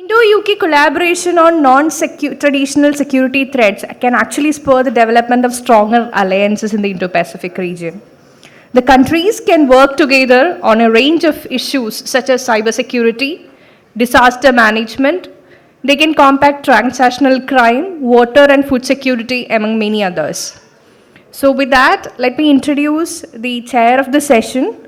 Indo-UK collaboration on non-traditional security threats can actually spur the development of stronger alliances in the Indo-Pacific region. The countries can work together on a range of issues such as cybersecurity, disaster management. They can combat transnational crime, water and food security, among many others. So with that, let me introduce the chair of the session,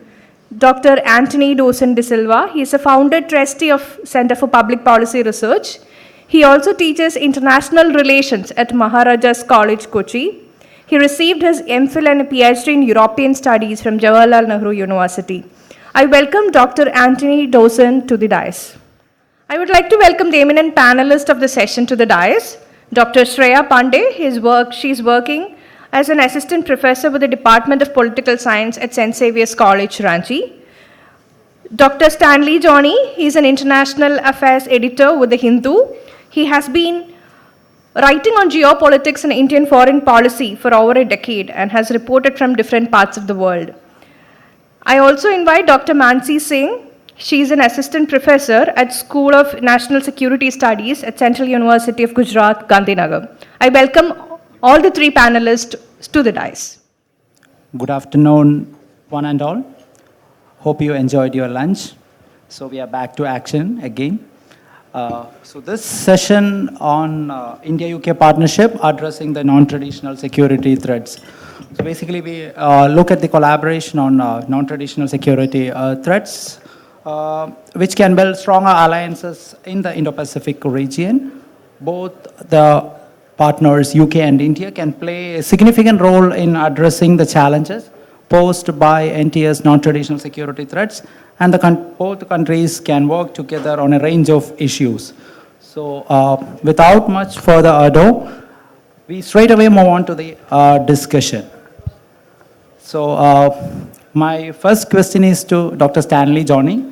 Dr. Antony Dawson D'Silva. He is a founder trustee of Center for Public Policy Research. He also teaches international relations at Maharaja's College, Kochi. He received his MPhil and a PhD in European Studies from Jawaharlal Nehru University. I welcome Dr. Antony Dawson to the dais. I would like to welcome the eminent panelist of the session to the dais, Dr. Shreya Pandey. She's working as an assistant professor with the Department of Political Science at St. Xavier's College, Ranchi. Dr. Stanley Johny, he's an international affairs editor with the Hindu. He has been writing on geopolitics and Indian foreign policy for over a decade and has reported from different parts of the world. I also invite Dr. Manasi Singh. She is an assistant professor at School of National Security Studies at Central University of Gujarat, Gandhinagar. I welcome all the three panelists to the dais. Good afternoon, one and all. Hope you enjoyed your lunch. So we are back to action again. So this session on India-UK partnership addressing the non-traditional security threats. So basically we look at the collaboration on non-traditional security threats, which can build stronger alliances in the Indo-Pacific region. Both the partners, UK and India, can play a significant role in addressing the challenges posed by NTS non-traditional security threats, and both countries can work together on a range of issues. So without much further ado, we straight away move on to the discussion. So my first question is to Dr. Stanley Johny.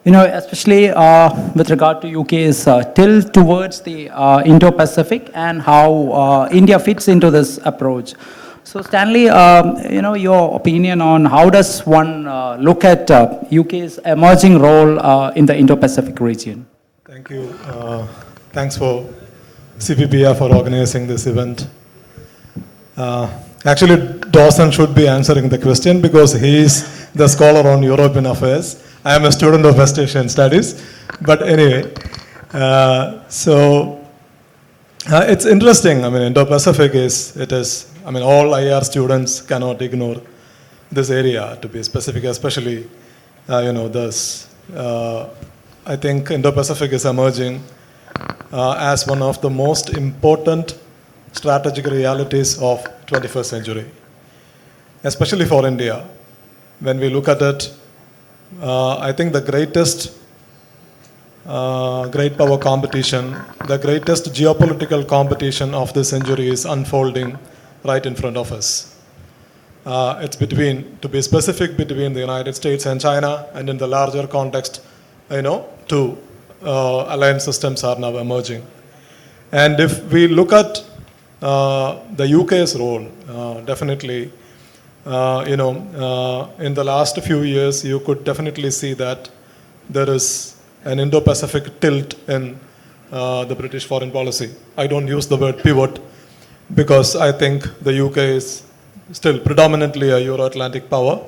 Especially with regard to UK's tilt towards the Indo-Pacific and how India fits into this approach. So Stanley, your opinion on how does one look at UK's emerging role in the Indo-Pacific region? Thank you. Thanks for CPPR for organizing this event. Actually, Dawson should be answering the question because he is the scholar on European affairs. I am a student of West Asian Studies, but anyway, it's interesting. I mean, Indo-Pacific all IR students cannot ignore this area, to be specific, especially, I think Indo-Pacific is emerging as one of the most important strategic realities of 21st century, especially for India. When we look at it, I think the greatest great power competition, the greatest geopolitical competition of this century is unfolding right in front of us. It's to be specific, between the United States and China, and in the larger context, two alliance systems are now emerging. And if we look at the UK's role, definitely, in the last few years, you could definitely see that there is an Indo-Pacific tilt in the British foreign policy. I don't use the word pivot because I think the UK is still predominantly a Euro-Atlantic power,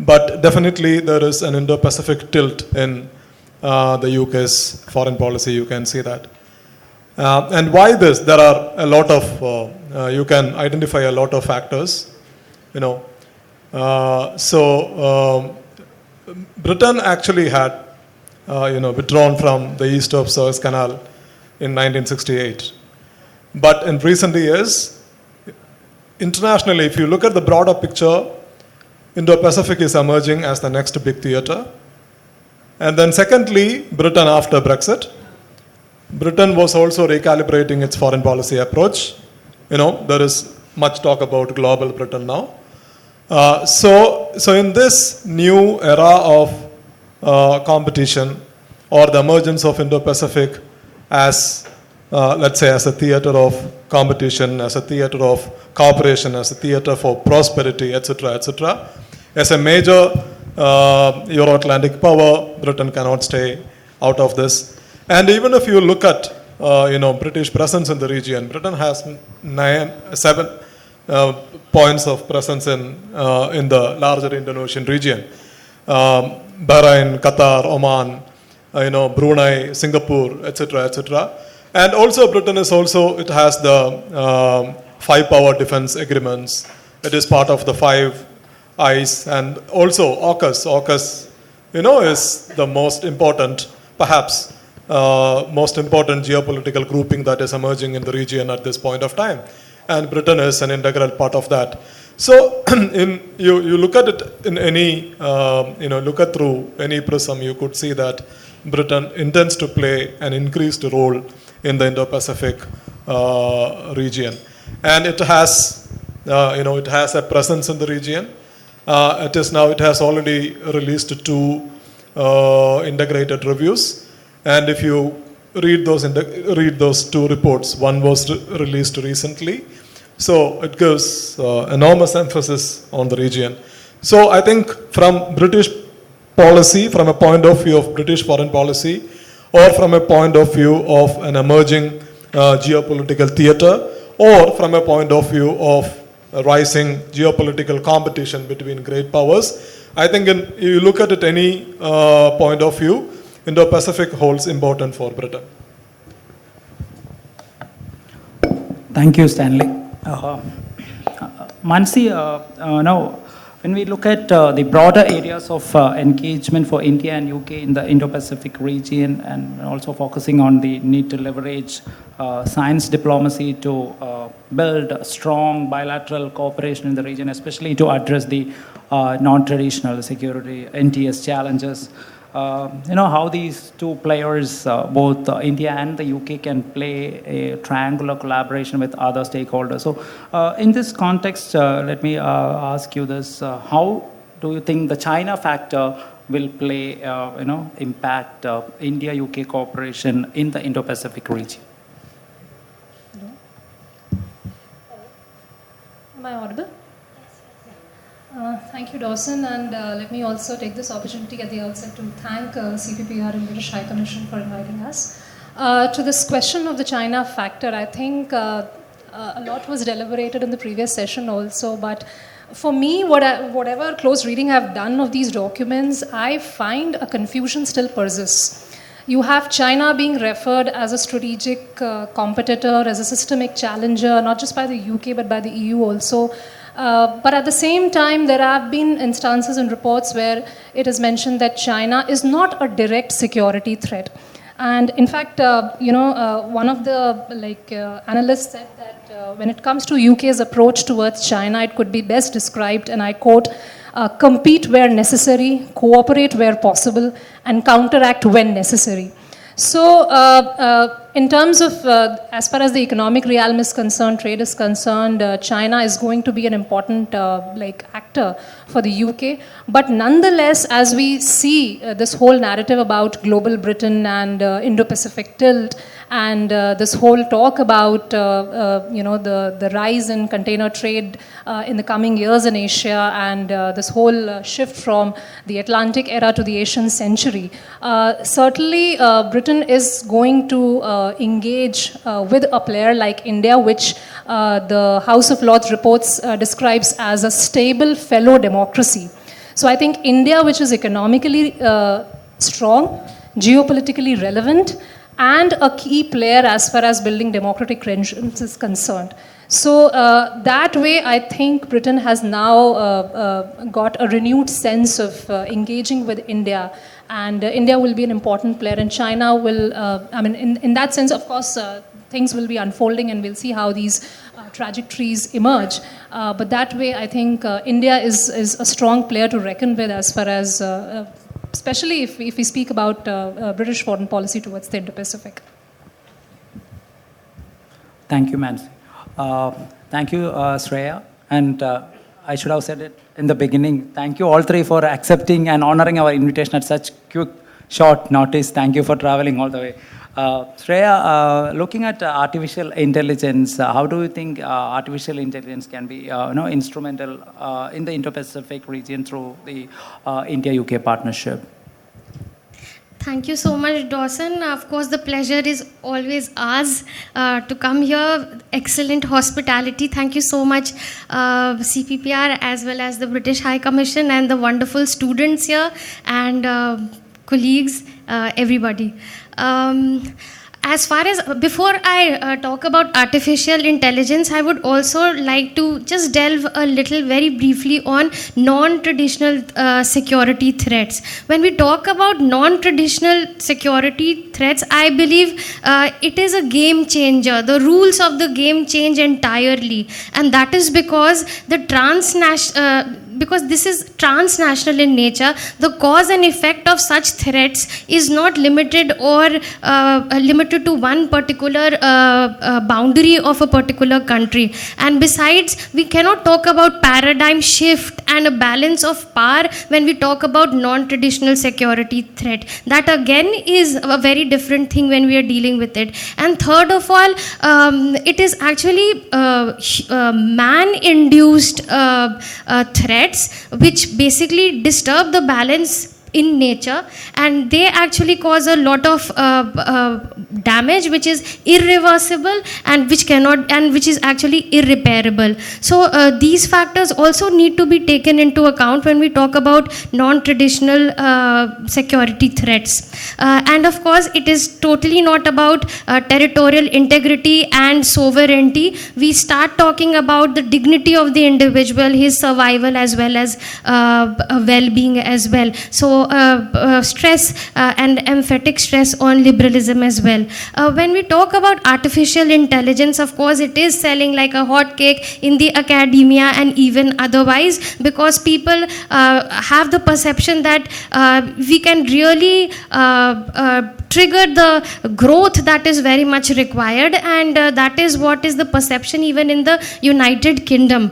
but definitely there is an Indo-Pacific tilt in the UK's foreign policy. You can see that. And why this? There are a lot of, you can identify a lot of factors. Britain actually had, withdrawn from the east of Suez Canal in 1968. But in recent years, internationally, if you look at the broader picture, Indo-Pacific is emerging as the next big theater. And then secondly, Britain after Brexit. Britain was also recalibrating its foreign policy approach. There is much talk about global Britain now. So in this new era of competition, or the emergence of Indo-Pacific as, let's say, as a theater of competition, as a theater of cooperation, as a theater for prosperity, etc., etc., as a major Euro-Atlantic power. Britain cannot stay out of this. And even if you look at British presence in the region, Britain has 7 points of presence in the larger Indian Ocean region. Bahrain, Qatar, Oman, Brunei, Singapore, etc., etc. And also Britain is it has the 5 power defense agreements. It is part of the 5 Eyes, and also AUKUS. AUKUS, is the most important, perhaps, most important geopolitical grouping that is emerging in the region at this point of time. And Britain is an integral part of that. So, you look at it in any, look at through any prism, you could see that Britain intends to play an increased role in the Indo-Pacific region, and it has, it has a presence in the region. It has already released 2 integrated reviews, and if you read those 2 reports, one was released recently, so it gives enormous emphasis on the region. So I think from British policy, from a point of view of British foreign policy, or from a point of view of an emerging geopolitical theater, or from a point of view of a rising geopolitical competition between great powers, I think you look at it any point of view, Indo-Pacific holds important for Britain. Thank you, Stanley. Manasi, now, when we look at the broader areas of engagement for India and UK in the Indo-Pacific region, and also focusing on the need to leverage science diplomacy to build strong bilateral cooperation in the region, especially to address the non-traditional security NTS challenges. How these 2 players, both India and the UK, can play a triangular collaboration with other stakeholders. So in this context, let me ask you this. How do you think the China factor will play, impact India-UK cooperation in the Indo-Pacific region? Am I audible? Thank you, Dawson, and let me also take this opportunity at the outset to thank CPPR and British High Commission for inviting us. To this question of the China factor, I think a lot was deliberated in the previous session also, but for me, whatever close reading I've done of these documents, I find a confusion still persists. You have China being referred as a strategic competitor, as a systemic challenger, not just by the UK but by the EU also. But at the same time, there have been instances and reports where it is mentioned that China is not a direct security threat. And in fact, one of the analysts said that when it comes to UK's approach towards China, it could be best described, and I quote, compete where necessary, cooperate where possible, and counteract when necessary. So, in terms of, as far as the economic realm is concerned, trade is concerned, China is going to be an important actor for the UK. But nonetheless, as we see this whole narrative about global Britain and Indo-Pacific tilt, and this whole talk about the rise in container trade in the coming years in Asia, and this whole shift from the Atlantic era to the Asian century, certainly Britain is going to engage with a player like India, which the House of Lords reports describes as a stable fellow democracy. So I think India, which is economically strong, geopolitically relevant, and a key player as far as building democratic credentials is concerned. So that way, I think Britain has now got a renewed sense of engaging with India, and India will be an important player, and China will, in that sense, of course, things will be unfolding, and we'll see how these trajectories emerge. But that way, I think India is a strong player to reckon with as far as especially if we speak about British foreign policy towards the Indo-Pacific. Thank you, Manasi. Thank you, Shreya. And I should have said it in the beginning. Thank you all 3 for accepting and honoring our invitation at such quick, short notice. Thank you for traveling all the way. Shreya, looking at artificial intelligence, how do you think artificial intelligence can be instrumental in the Indo-Pacific region through the India-UK partnership? Thank you so much, Dawson. Of course, the pleasure is always ours to come here. Excellent hospitality. Thank you so much, CPPR, as well as the British High Commission and the wonderful students here and colleagues, everybody. As far as, before I talk about artificial intelligence, I would also like to just delve a little very briefly on non-traditional security threats. When we talk about non-traditional security threats, I believe it is a game changer. The rules of the game change entirely, and that is because because this is transnational in nature, the cause and effect of such threats is not limited or limited to one particular boundary of a particular country. And besides, we cannot talk about paradigm shift and a balance of power when we talk about non-traditional security threat. That again is a very different thing when we are dealing with it. And third of all, it is actually man-induced threats which basically disturb the balance in nature, and they actually cause a lot of damage which is irreversible and which is actually irreparable. So these factors also need to be taken into account when we talk about non-traditional security threats. And of course, it is totally not about territorial integrity and sovereignty. We start talking about the dignity of the individual, his survival as well as well-being as well. So stress and emphatic stress on liberalism as well. When we talk about artificial intelligence, of course, it is selling like a hot cake in the academia and even otherwise, because people have the perception that we can really trigger the growth that is very much required, and that is what is the perception even in the United Kingdom.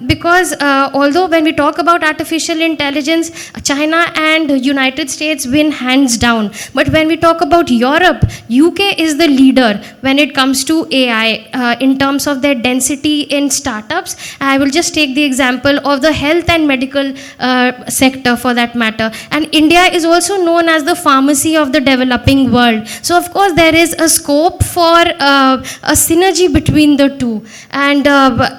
Because although when we talk about artificial intelligence, China and United States win hands down, but when we talk about Europe, UK is the leader when it comes to AI in terms of their density in startups. I will just take the example of the health and medical sector for that matter. And India is also known as the pharmacy of the developing world. So of course there is a scope for a synergy between the two, and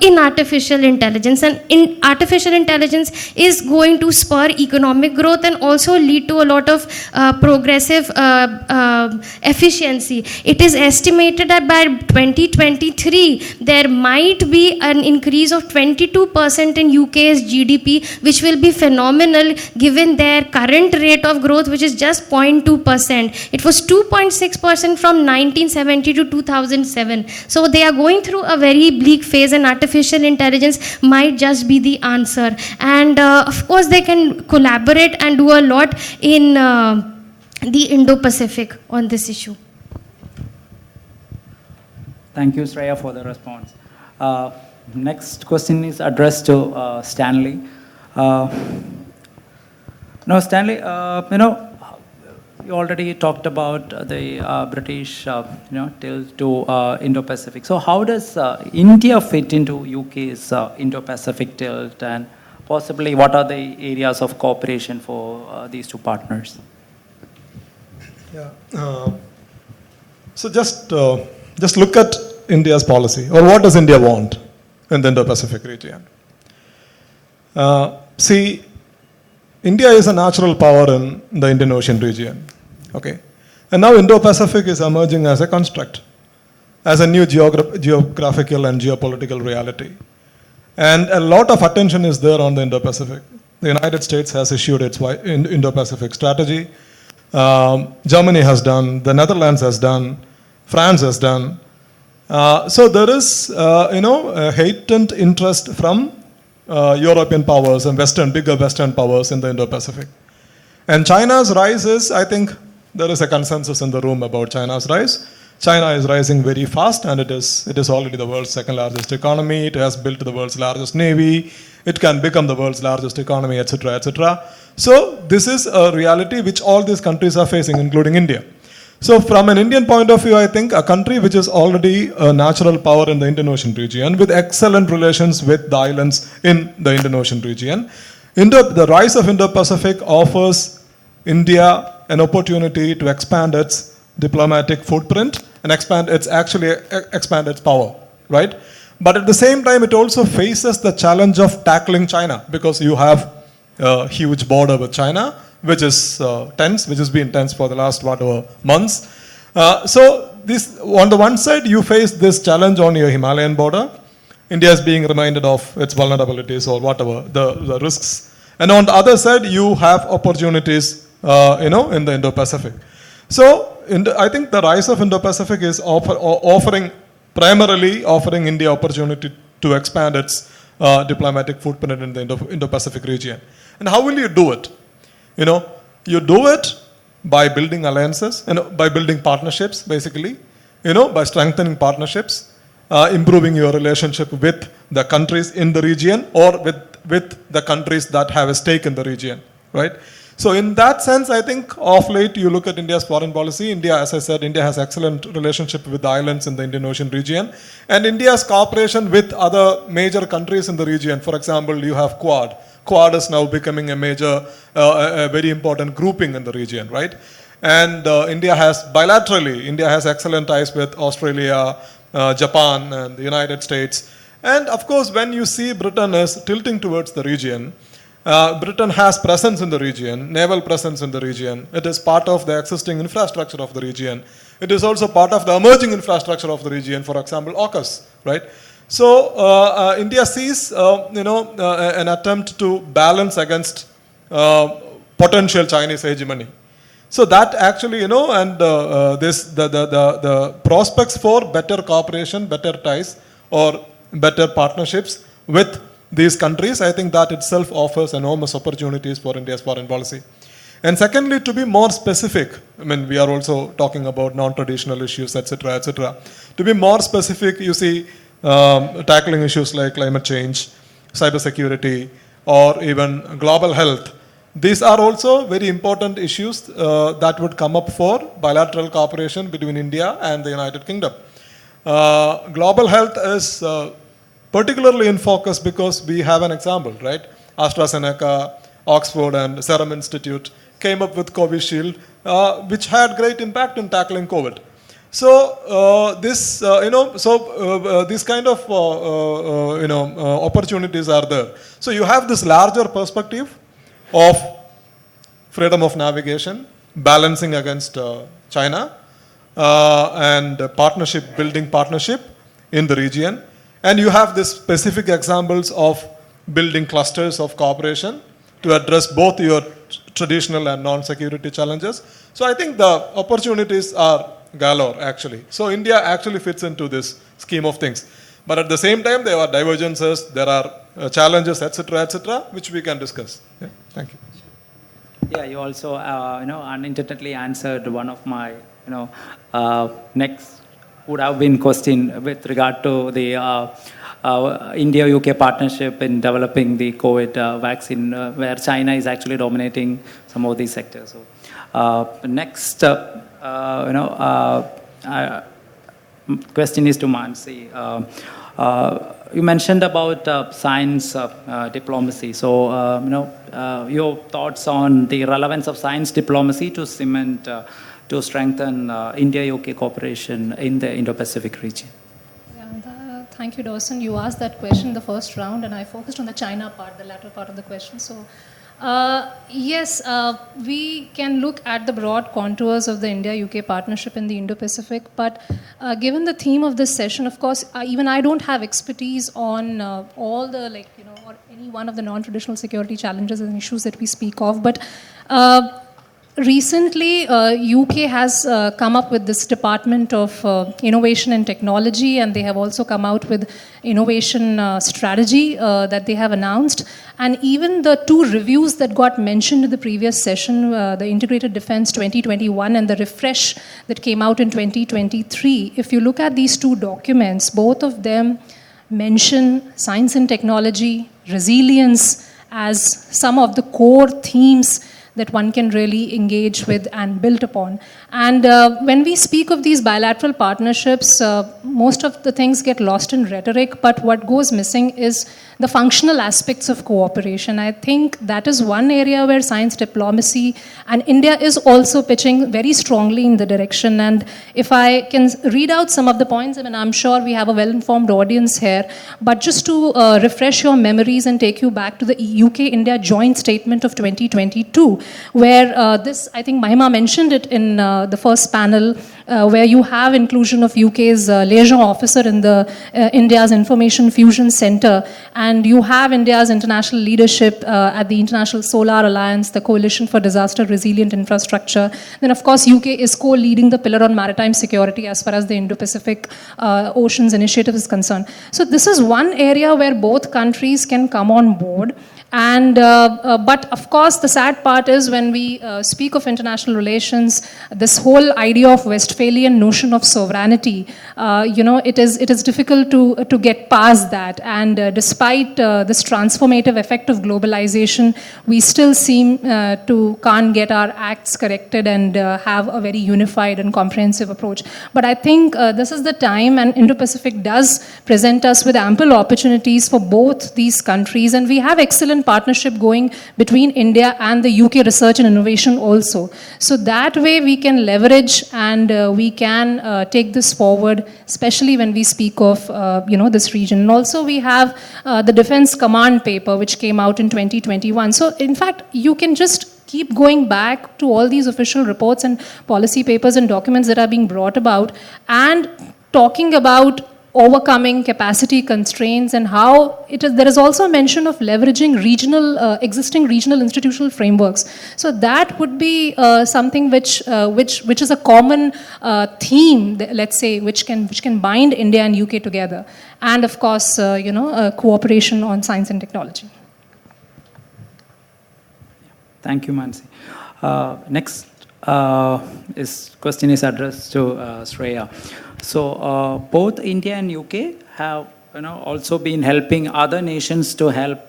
in artificial intelligence. And in artificial intelligence is going to spur economic growth and also lead to a lot of progressive efficiency. It is estimated that by 2023 there might be an increase of 22% in UK's GDP, which will be phenomenal given their current rate of growth, which is just 0.2%. It was 2.6% from 1970 to 2007. So they are going through a very bleak phase, and artificial intelligence might just be the answer. And of course they can collaborate and do a lot in the Indo-Pacific on this issue. Thank you, Shreya, for the response. Next question is addressed to Stanley. Now, Stanley, you already talked about the British, tilt to Indo-Pacific. So how does India fit into UK's Indo-Pacific tilt, and possibly what are the areas of cooperation for these two partners? Yeah. So just look at India's policy, or what does India want in the Indo-Pacific region? See, India is a natural power in the Indian Ocean region, okay? And now Indo-Pacific is emerging as a construct, as a new geographical and geopolitical reality. And a lot of attention is there on the Indo-Pacific. The United States has issued its Indo-Pacific strategy. Germany has done, the Netherlands has done, France has done. So there is, a heightened interest from European powers and bigger Western powers in the Indo-Pacific. And China's rise is, I think, there is a consensus in the room about China's rise. China is rising very fast, and it is already the world's second largest economy. It has built the world's largest navy. It can become the world's largest economy, etc., etc. So this is a reality which all these countries are facing, including India. So from an Indian point of view, I think a country which is already a natural power in the Indian Ocean region with excellent relations with the islands in the Indian Ocean region, the rise of Indo-Pacific offers India an opportunity to expand its diplomatic footprint and expand its power, right? But at the same time, it also faces the challenge of tackling China because you have a huge border with China, which is tense, which has been tense for the last whatever months. So this, on the one side, you face this challenge on your Himalayan border. India is being reminded of its vulnerabilities or whatever, the risks. And on the other side, you have opportunities, in the Indo-Pacific. So I think the rise of Indo-Pacific is primarily offering India opportunity to expand its diplomatic footprint in the Indo-Pacific region. And how will you do it? You do it by building alliances, by building partnerships, basically, by strengthening partnerships, improving your relationship with the countries in the region or with the countries that have a stake in the region, right? So in that sense, I think of late you look at India's foreign policy. India, as I said, India has excellent relationship with the islands in the Indian Ocean region. And India's cooperation with other major countries in the region, for example, you have Quad. Quad is now becoming a major, a very important grouping in the region, right? And India has excellent ties with Australia, Japan, and the United States. And of course, when you see Britain is tilting towards the region, Britain has presence in the region, naval presence in the region. It is part of the existing infrastructure of the region. It is also part of the emerging infrastructure of the region, for example, AUKUS, right? So India sees, an attempt to balance against potential Chinese hegemony. So that actually, the prospects for better cooperation, better ties, or better partnerships with these countries, I think that itself offers enormous opportunities for India's foreign policy. And secondly, to be more specific, we are also talking about non-traditional issues, etc., etc. To be more specific, you see, tackling issues like climate change, cybersecurity, or even global health. These are also very important issues that would come up for bilateral cooperation between India and the United Kingdom. Global health is particularly in focus because we have an example, right? AstraZeneca, Oxford, and Serum Institute came up with Covishield, which had great impact in tackling COVID. So these kind of opportunities are there. So you have this larger perspective of freedom of navigation, balancing against China, and building partnership in the region. And you have these specific examples of building clusters of cooperation to address both your traditional and non-security challenges. So I think the opportunities are galore, actually. So India actually fits into this scheme of things. But at the same time, there are divergences, there are challenges, etc., which we can discuss. Yeah, thank you. Yeah, you also, unintentionally answered one of my, next would have been question with regard to the India-UK partnership in developing the COVID vaccine, where China is actually dominating some of these sectors. So, next, question is to Manasi. You mentioned about science diplomacy. So, your thoughts on the relevance of science diplomacy to cement, to strengthen India-UK cooperation in the Indo-Pacific region? Thank you, Dawson. You asked that question in the first round, and I focused on the China part, the latter part of the question. So, yes, we can look at the broad contours of the India-UK partnership in the Indo-Pacific, but given the theme of this session, of course, even I don't have expertise on all the, or any one of the non-traditional security challenges and issues that we speak of, but recently, UK has come up with this Department of Innovation and Technology, and they have also come out with innovation strategy that they have announced. And even the two reviews that got mentioned in the previous session, the Integrated Defense 2021 and the Refresh that came out in 2023, if you look at these two documents, both of them mention science and technology, resilience as some of the core themes that one can really engage with and build upon. And when we speak of these bilateral partnerships, most of the things get lost in rhetoric, but what goes missing is the functional aspects of cooperation. I think that is one area where science diplomacy, and India is also pitching very strongly in the direction. And if I can read out some of the points, I mean, I'm sure we have a well-informed audience here, but just to refresh your memories and take you back to the UK-India joint statement of 2022, where this, I think Mahima mentioned it in the first panel, where you have inclusion of UK's liaison officer in the India's Information Fusion Center, and you have India's international leadership at the International Solar Alliance, the Coalition for Disaster Resilient Infrastructure. Then, of course, UK is co-leading the pillar on maritime security as far as the Indo-Pacific Oceans Initiative is concerned. So this is one area where both countries can come on board. And but of course, the sad part is when we speak of international relations, this whole idea of Westphalian notion of sovereignty, it is difficult to get past that. And despite this transformative effect of globalization, we still seem to can't get our acts corrected and have a very unified and comprehensive approach. But I think this is the time, and Indo-Pacific does present us with ample opportunities for both these countries, and we have excellent partnership going between India and the UK research and innovation also. So that way we can leverage and we can take this forward, especially when we speak of this region. And also we have the Defense Command paper which came out in 2021. So in fact, you can just keep going back to all these official reports and policy papers and documents that are being brought about and talking about overcoming capacity constraints and how there is also a mention of leveraging existing regional institutional frameworks. So that would be something which is a common theme, let's say, which can bind India and UK together. And of course, cooperation on science and technology. Thank you, Manasi. Next question is addressed to Shreya. So both India and UK have also been helping other nations to help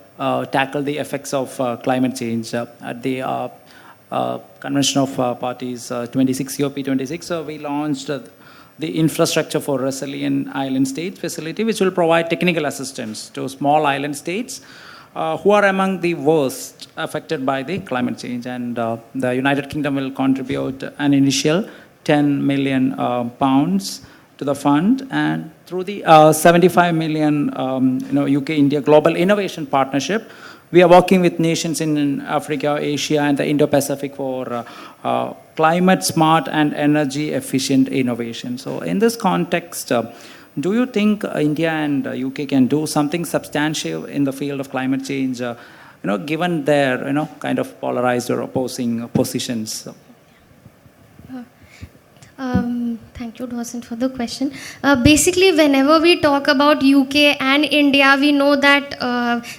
tackle the effects of climate change. At the Convention of Parties 26 COP26, we launched the Infrastructure for Resilient Island States facility, which will provide technical assistance to small island states who are among the worst affected by the climate change. And the United Kingdom will contribute an initial £10 million to the fund, and through the 75 million UK-India Global Innovation Partnership, we are working with nations in Africa, Asia, and the Indo-Pacific for climate smart and energy efficient innovation. So in this context, do you think India and UK can do something substantial in the field of climate change, given their kind of polarized or opposing positions? Thank you, Dawson, for the question. Basically, whenever we talk about UK and India, we know that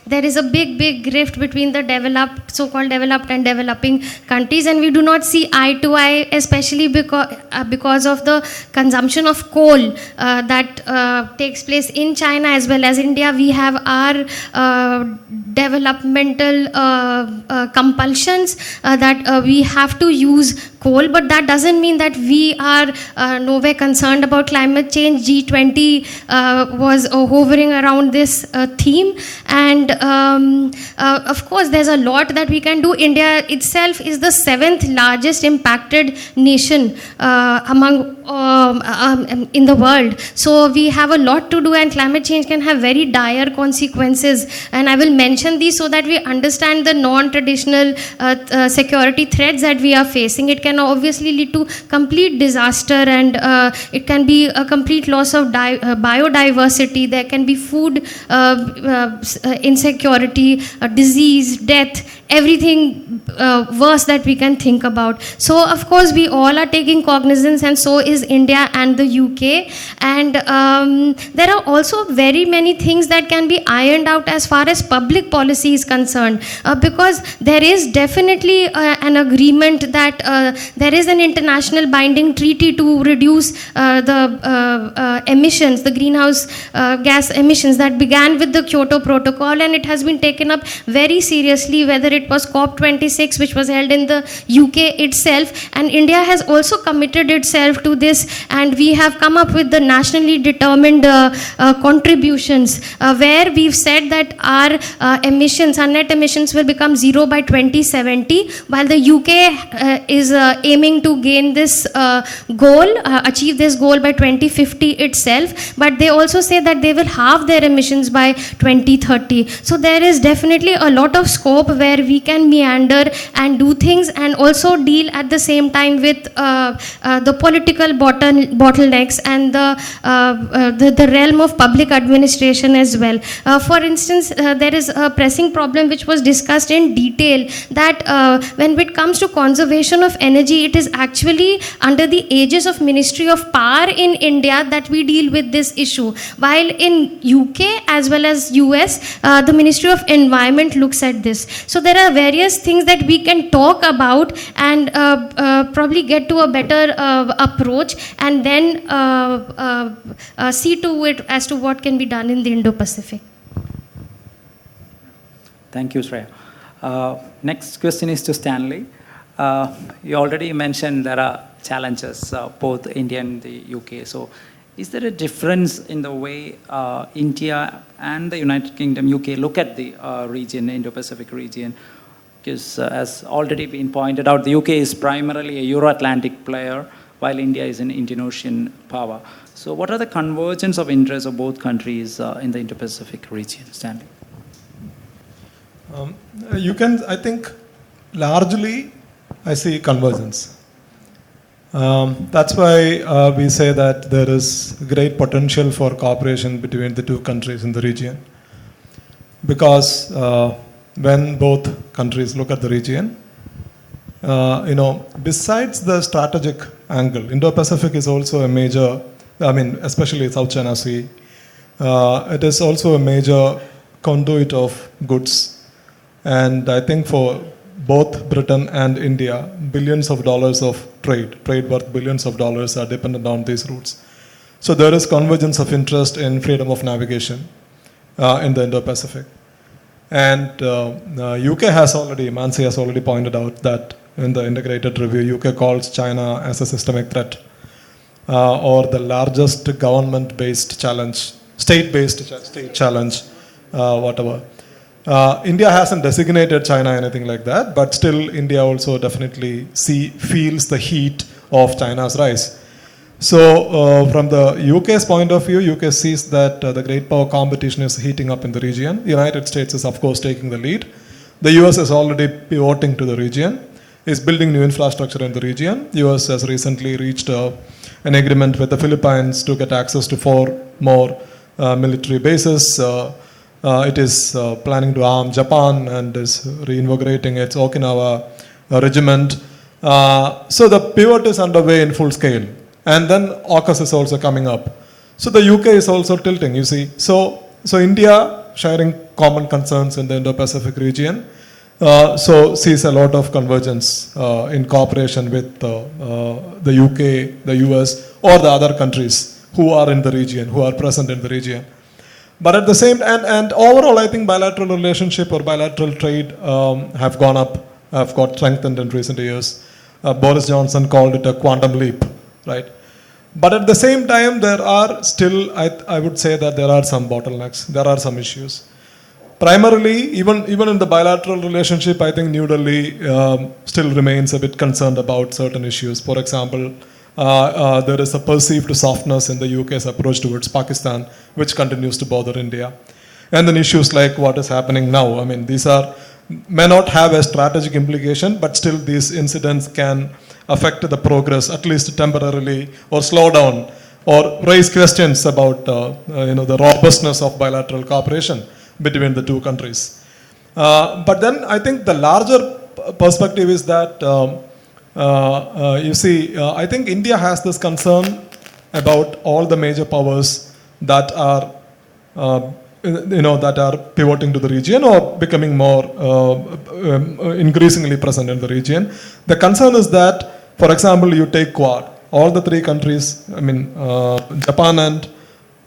there is a big rift between the so-called developed and developing countries, and we do not see eye to eye, especially because of the consumption of coal that takes place in China as well as India. We have our developmental compulsions that we have to use coal, but that doesn't mean that we are nowhere concerned about climate change. G20 was hovering around this theme, and of course there's a lot that we can do. India itself is the 7th largest impacted nation in the world, so we have a lot to do, and climate change can have very dire consequences, and I will mention these so that we understand the non-traditional security threats that we are facing. It can obviously lead to complete disaster, and it can be a complete loss of biodiversity. There can be food insecurity, disease, death, everything worse that we can think about. So of course we all are taking cognizance, and so is India and the UK, and there are also very many things that can be ironed out as far as public policy is concerned, because there is definitely an agreement that there is an international binding treaty to reduce the emissions, the greenhouse gas emissions, that began with the Kyoto Protocol, and it has been taken up very seriously, whether it was COP26 COP26, which was held in the UK itself, and India has also committed itself to this, and we have come up with the nationally determined contributions, where we've said that our net emissions will become zero by 2070, while the UK is aiming to gain this achieve this goal by 2050 itself, but they also say that they will halve their emissions by 2030. So there is definitely a lot of scope where we can meander and do things, and also deal at the same time with the political bottlenecks and the realm of public administration as well. For instance, there is a pressing problem which was discussed in detail, that when it comes to conservation of energy, it is actually under the aegis of Ministry of Power in India that we deal with this issue, while in UK as well as US, the Ministry of Environment looks at this. So there are various things that we can talk about and probably get to a better approach, and then see to it as to what can be done in the Indo-Pacific. Thank you, Shreya. Next question is to Stanley. You already mentioned there are challenges, both India and the UK. So is there a difference in the way India and the United Kingdom, UK, look at the region, Indo-Pacific region? Because as already been pointed out, the UK is primarily a Euro-Atlantic player, while India is an Indian Ocean power. So what are the convergence of interests of both countries in the Indo-Pacific region, Stanley? I think, largely, I see convergence. That's why we say that there is great potential for cooperation between the two countries in the region. Because when both countries look at the region, besides the strategic angle, Indo-Pacific is also a major, especially South China Sea, it is also a major conduit of goods. And I think for both Britain and India, billions of dollars of trade worth billions of dollars, are dependent on these routes. So there is convergence of interest in freedom of navigation in the Indo-Pacific. And UK has already, Manasi has already pointed out that in the integrated review, UK calls China as a systemic threat, or the largest government-based challenge, state challenge, whatever. India hasn't designated China anything like that, but still India also definitely feels the heat of China's rise. So from the UK's point of view, UK sees that the great power competition is heating up in the region. The United States is of course taking the lead. The US is already pivoting to the region, is building new infrastructure in the region. US has recently reached an agreement with the Philippines to get access to 4 more military bases. It is planning to arm Japan and is reinvigorating its Okinawa regiment. So the pivot is underway in full scale. And then AUKUS is also coming up. So the UK is also tilting, you see. So India, sharing common concerns in the Indo-Pacific region, so sees a lot of convergence in cooperation with the UK, the US, or the other countries who are in the region, who are present in the region. But at the same time, and overall, I think bilateral relationship or bilateral trade have gone up, have got strengthened in recent years. Boris Johnson called it a quantum leap, right? But at the same time, there are still, I would say that there are some bottlenecks, there are some issues. Primarily, even in the bilateral relationship, I think New Delhi still remains a bit concerned about certain issues. For example, there is a perceived softness in the UK's approach towards Pakistan, which continues to bother India. And then issues like what is happening now. I mean, these may not have a strategic implication, but still these incidents can affect the progress, at least temporarily, or slow down, or raise questions about the robustness of bilateral cooperation between the two countries. But then I think the larger perspective is that I think India has this concern about all the major powers that are, that are pivoting to the region or becoming more increasingly present in the region. The concern is that, for example, you take Quad. All the 3 countries, Japan and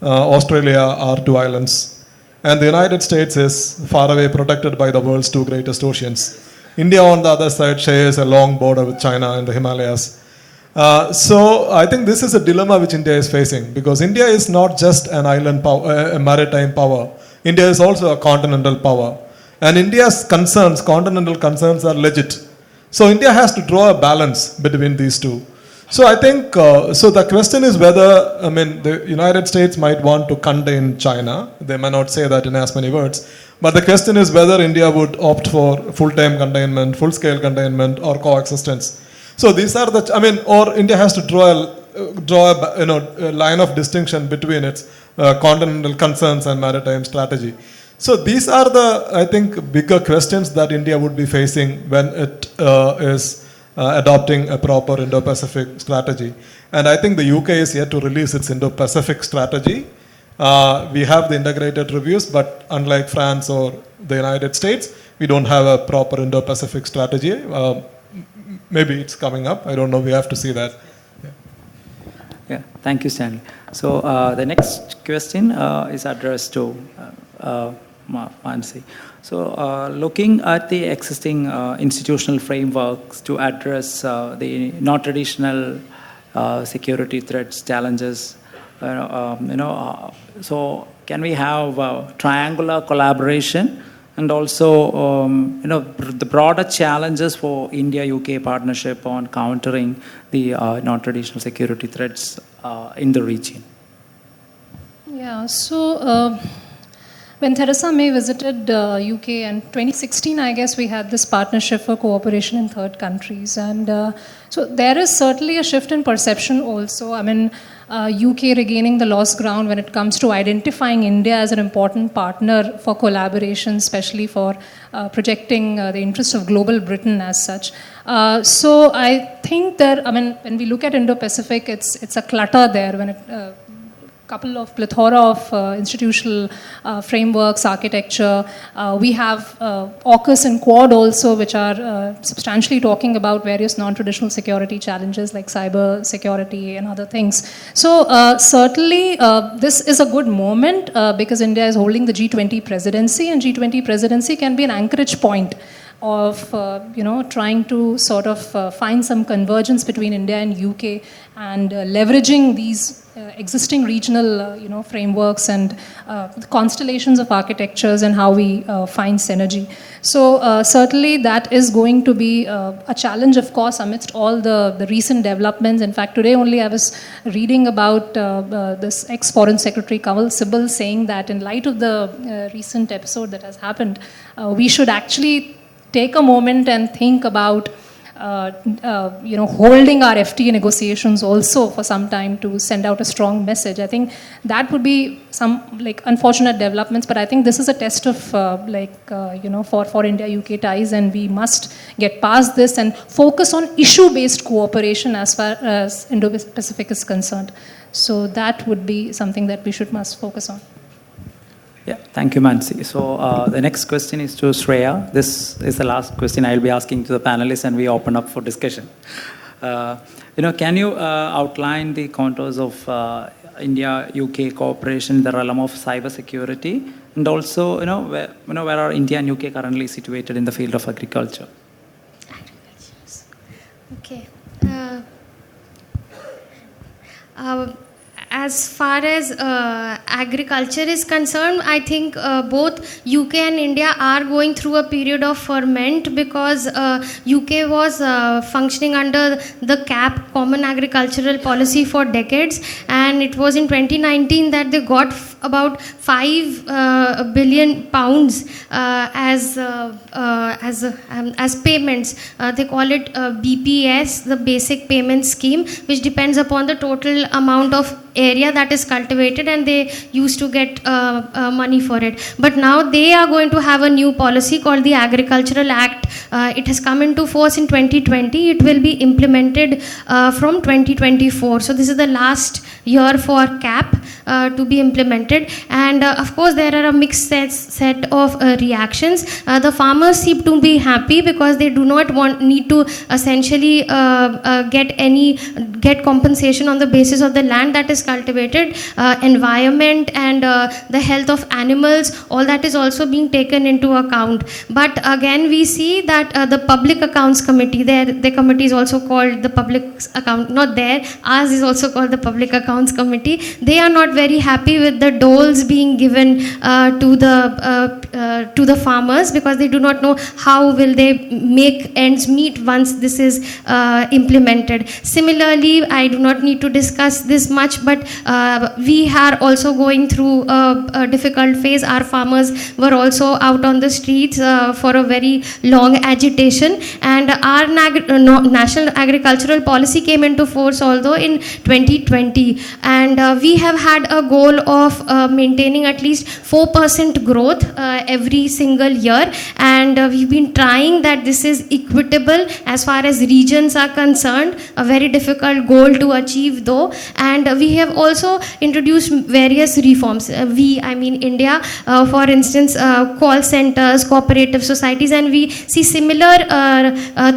Australia are 2 islands. And the United States is far away, protected by the world's 2 greatest oceans. India on the other side shares a long border with China in the Himalayas. So I think this is a dilemma which India is facing, because India is not just an island power, a maritime power. India is also a continental power. And India's concerns, continental concerns, are legit. So India has to draw a balance between these two. So I think, so the question is whether, the United States might want to contain China. They may not say that in as many words. But the question is whether India would opt for full-time containment, full-scale containment, or coexistence. So these are the, or India has to draw a line of distinction between its continental concerns and maritime strategy. So these are the, I think, bigger questions that India would be facing when it is adopting a proper Indo-Pacific strategy. And I think the UK is yet to release its Indo-Pacific strategy. We have the integrated reviews, but unlike France or the United States, we don't have a proper Indo-Pacific strategy. Maybe it's coming up. I don't know. We have to see that. Yeah, thank you, Stanley. So the next question is addressed to Manasi. So looking at the existing institutional frameworks to address the non-traditional security threats, challenges, so can we have triangular collaboration, and also the broader challenges for India-UK partnership on countering the non-traditional security threats in the region? Yeah, so when Theresa May visited UK in 2016, I guess we had this partnership for cooperation in third countries. And so there is certainly a shift in perception also. UK regaining the lost ground when it comes to identifying India as an important partner for collaboration, especially for projecting the interests of global Britain as such. So I think that, when we look at Indo-Pacific, it's a clutter there when it couple of plethora of institutional frameworks, architecture. We have AUKUS and Quad also, which are substantially talking about various non-traditional security challenges like cyber security and other things. So certainly this is a good moment because India is holding the G20 presidency, and G20 presidency can be an anchorage point of trying to sort of find some convergence between India and UK and leveraging these existing regional frameworks and constellations of architectures and how we find synergy. So certainly that is going to be a challenge, of course, amidst all the recent developments. In fact, today only I was reading about this ex-Foreign Secretary Kanwal Sibal saying that in light of the recent episode that has happened, we should actually take a moment and think about holding our FTA negotiations also for some time to send out a strong message. I think that would be some unfortunate developments, but I think this is a test of for India-UK ties, and we must get past this and focus on issue-based cooperation as far as Indo-Pacific is concerned. So that would be something that we must focus on. Yeah, thank you, Manasi. So the next question is to Shreya. This is the last question I'll be asking to the panelists, and we open up for discussion. Can you outline the contours of India-UK cooperation in the realm of cyber security, and also where are India and UK currently situated in the field of agriculture? Okay. As far as agriculture is concerned, I think both UK and India are going through a period of ferment because UK was functioning under the CAP, Common Agricultural Policy, for decades, and it was in 2019 that they got about 5 billion pounds as payments. They call it BPS, the Basic Payment Scheme, which depends upon the total amount of area that is cultivated, and they used to get money for it. But now they are going to have a new policy called the Agricultural Act. It has come into force in 2020. It will be implemented from 2024. So this is the last year for CAP to be implemented. started, and of course there are a mixed set of reactions. The farmers seem to be happy because they do not need to essentially get compensation on the basis of the land that is cultivated, environment, and the health of animals. All that is also being taken into account. But again, we see that the Public Accounts Committee, the committee is also called the Public Account, not there, ours is also called the Public Accounts Committee. They are not very happy with the doles being given to the farmers, because they do not know how will they make ends meet once this is implemented. Similarly, I do not need to discuss this much, but we are also going through a difficult phase. Our farmers were also out on the streets for a very long agitation, and our national agricultural policy came into force although in 2020, and we have had a goal of maintaining at least 4% growth every single year, and we've been trying that this is equitable as far as regions are concerned, a very difficult goal to achieve though. And we have also introduced various reforms. I mean India, for instance, call centers, cooperative societies, and we see similar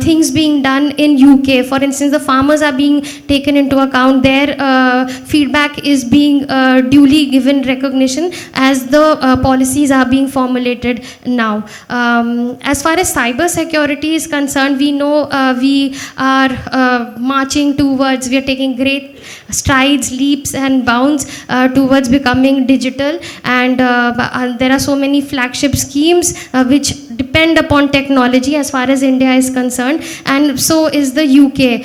things being done in UK. For instance, the farmers are being taken into account. Their feedback is being duly given recognition as the policies are being formulated now. As far as cyber security is concerned, we know we are marching towards, we are taking great strides, leaps and bounds towards becoming digital, and there are so many flagship schemes which depend upon technology as far as India is concerned, and so is the UK.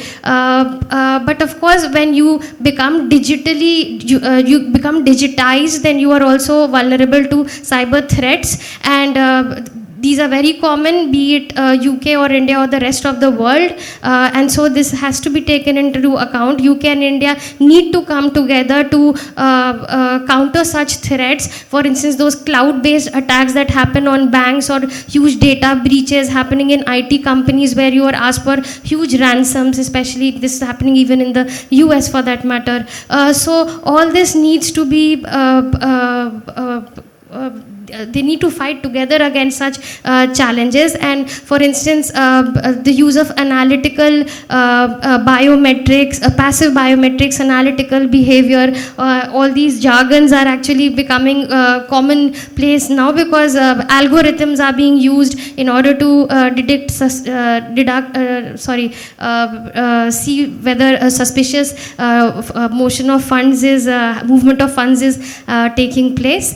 But of course, when you become you become digitized, then you are also vulnerable to cyber threats, and these are very common, be it UK or India or the rest of the world, and so this has to be taken into account. UK and India need to come together to counter such threats. For instance, those cloud-based attacks that happen on banks, or huge data breaches happening in IT companies where you are asked for huge ransoms, especially this is happening even in the US for that matter. So all this needs to be they need to fight together against such challenges. And for instance, the use of analytical biometrics, passive biometrics, analytical behavior, all these jargons are actually becoming commonplace now, because algorithms are being used in order to see whether a suspicious motion of funds is movement of funds is taking place.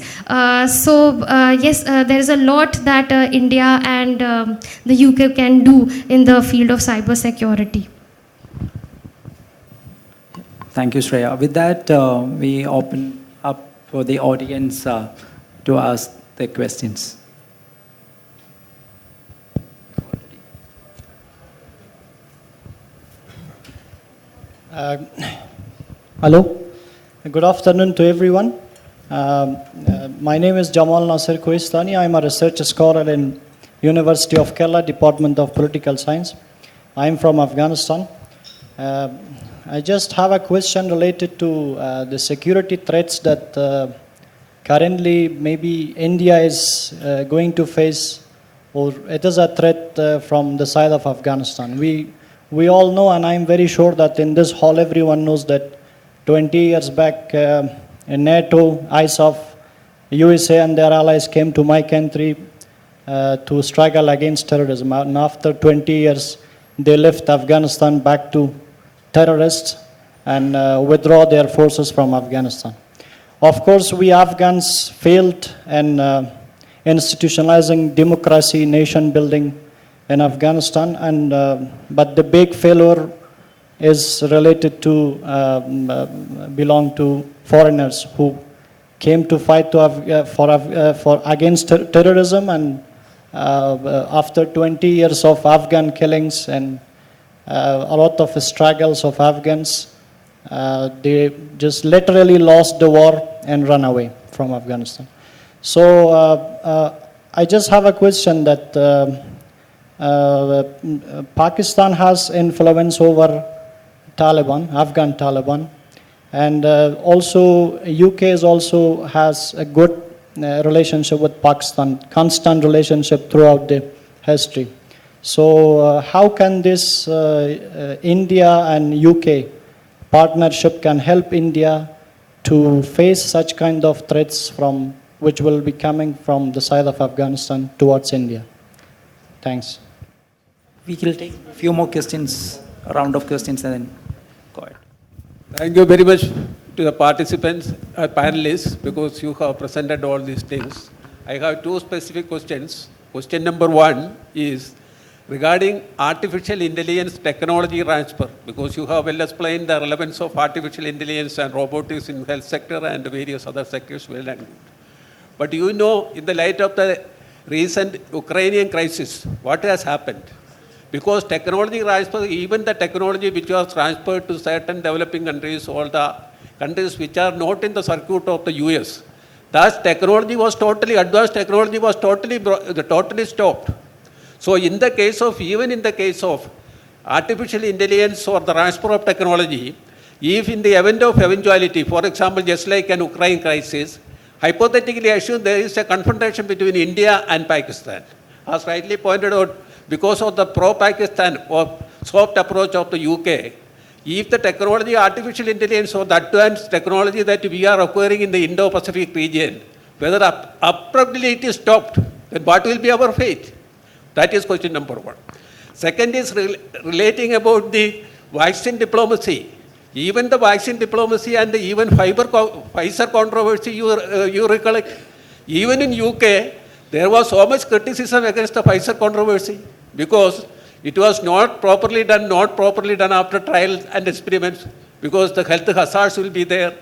Yes, there is a lot that India and the UK can do in the field of cyber security. Thank you, Shreya. With that, we open up for the audience to ask the questions. Hello. Good afternoon to everyone. My name is Jamal Nasir Koistani. I am a research scholar in University of Kerala, Department of Political Science. I am from Afghanistan. I just have a question related to the security threats that currently maybe India is going to face, or it is a threat from the side of Afghanistan. We all know, and I am very sure that in this hall everyone knows that 20 years back, NATO, ISAF, USA and their allies came to my country to struggle against terrorism. And after 20 years, they left Afghanistan back to terrorists and withdraw their forces from Afghanistan. Of course, we Afghans failed in institutionalizing democracy, nation building in Afghanistan, and but the big failure is related to belong to foreigners who came to fight for against terrorism, and after 20 years of Afghan killings and a lot of struggles of Afghans, they just literally lost the war and run away from Afghanistan. So I just have a question that Pakistan has influence over Taliban, Afghan Taliban, And also, UK is also has a good relationship with Pakistan, constant relationship throughout the history. So how can this India and UK partnership can help India to face such kind of threats from which will be coming from the side of Afghanistan towards India? Thanks. We will take a few more questions, a round of questions, and then go ahead. Thank you very much to the participants, panelists, because you have presented all these things. I have two specific questions. Question number one is regarding artificial intelligence technology transfer, because you have well explained the relevance of artificial intelligence and robotics in health sector and various other sectors well and good. But you know, in the light of the recent Ukrainian crisis, what has happened? Because technology transfer, even the technology which was transferred to certain developing countries, all the countries which are not in the circuit of the US, that technology was totally, advanced technology was totally stopped. So in the case of, even in the case of artificial intelligence or the transfer of technology, if in the event of eventuality, for example, just like an Ukraine crisis, hypothetically assume there is a confrontation between India and Pakistan. As rightly pointed out, because of the pro-Pakistan or soft approach of the UK, if the technology, artificial intelligence or the advanced technology that we are acquiring in the Indo-Pacific region, whether abruptly it is stopped, then what will be our fate? That is question number one. Second is relating about the vaccine diplomacy. Even the vaccine diplomacy and the even Pfizer controversy, you recollect, even in UK, there was so much criticism against the Pfizer controversy because it was not properly done after trials and experiments, because the health hazards will be there.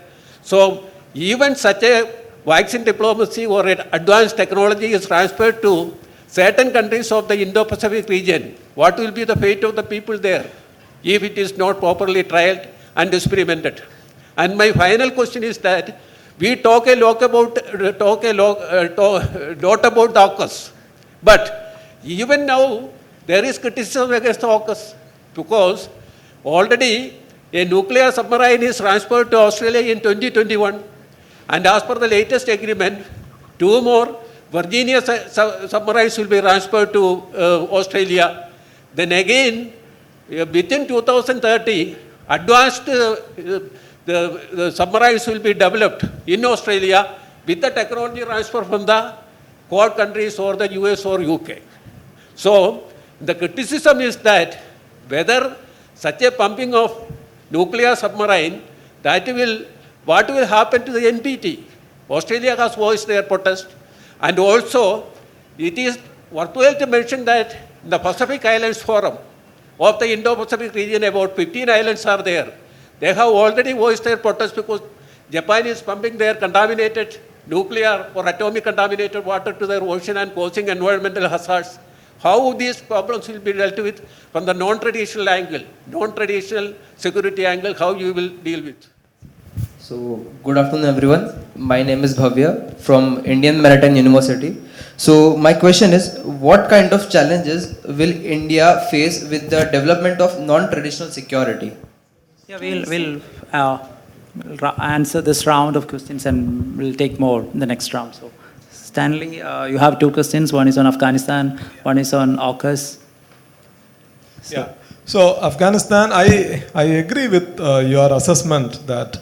So even such a vaccine diplomacy or advanced technology is transferred to certain countries of the Indo-Pacific region. What will be the fate of the people there if it is not properly trialed and experimented? And my final question is that we talk a lot about the AUKUS, but even now there is criticism against the AUKUS because already a nuclear submarine is transferred to Australia in 2021, and as per the latest agreement, 2 more Virginia submarines will be transferred to Australia. Then again, within 2030, advanced the submarines will be developed in Australia with the technology transfer from the Quad countries or the US or UK. So the criticism is that whether such a pumping of nuclear submarine, what will happen to the NPT? Australia has voiced their protest. And also, it is worthwhile to mention that in the Pacific Islands Forum of the Indo-Pacific region, about 15 islands are there. They have already voiced their protest because Japan is pumping their contaminated nuclear or atomic contaminated water to their ocean and causing environmental hazards. How these problems will be dealt with from the non-traditional angle, non-traditional security angle, how you will deal with? So, good afternoon everyone. My name is Bhavya from Indian Maritime University. So, my question is, what kind of challenges will India face with the development of non-traditional security? Yeah, we'll answer this round of questions and we'll take more in the next round. So, Stanley, you have 2 questions. One is on Afghanistan, one is on AUKUS. Yeah. So Afghanistan, I agree with your assessment that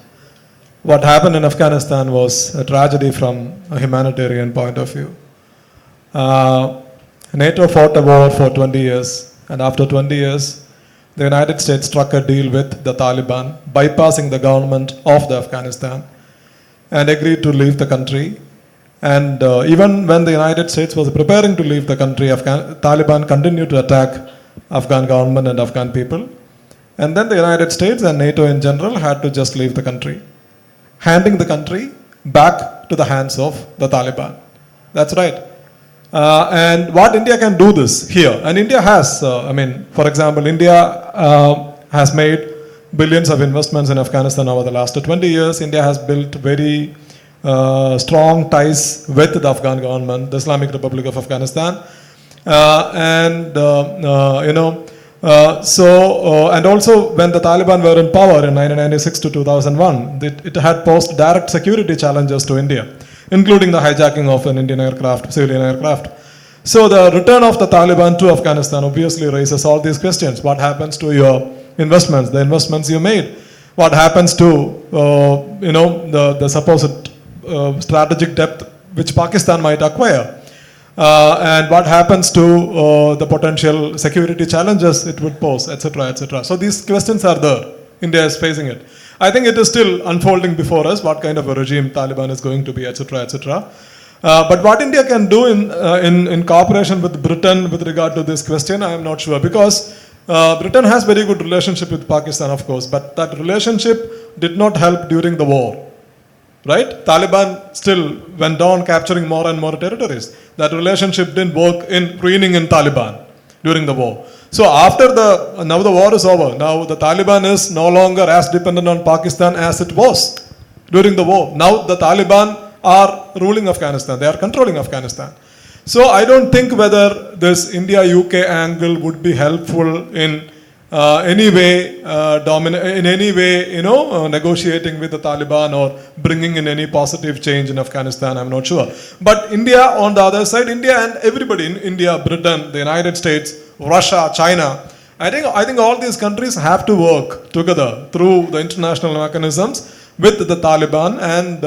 what happened in Afghanistan was a tragedy from a humanitarian point of view. NATO fought a war for 20 years, and after 20 years, the United States struck a deal with the Taliban, bypassing the government of the Afghanistan, and agreed to leave the country. And even when the United States was preparing to leave the country, Taliban continued to attack Afghan government and Afghan people. And then the United States and NATO in general had to just leave the country, handing the country back to the hands of the Taliban. That's right. And what India can do this here, and India has, for example, India has made billions of investments in Afghanistan over the last 20 years. India has built very strong ties with the Afghan government, the Islamic Republic of Afghanistan. And also when the Taliban were in power in 1996 to 2001, it had posed direct security challenges to India, including the hijacking of an Indian aircraft, civilian aircraft. So the return of the Taliban to Afghanistan obviously raises all these questions. What happens to your investments, the investments you made? What happens to the supposed strategic depth which Pakistan might acquire? And what happens to the potential security challenges it would pose, etc., etc. So these questions are there. India is facing it. I think it is still unfolding before us what kind of a regime Taliban is going to be, etc., etc. But what India can do in cooperation with Britain with regard to this question, I am not sure, because Britain has very good relationship with Pakistan, of course, but that relationship did not help during the war. Right? Taliban still went on capturing more and more territories. That relationship didn't work in reigning in Taliban during the war. So now the war is over. Now the Taliban is no longer as dependent on Pakistan as it was during the war. Now the Taliban are ruling Afghanistan. They are controlling Afghanistan. So I don't think whether this India-UK angle would be helpful in any way, negotiating with the Taliban or bringing in any positive change in Afghanistan. I'm not sure. But India, on the other side, India and everybody in India, Britain, the United States, Russia, China, I think all these countries have to work together through the international mechanisms with the Taliban and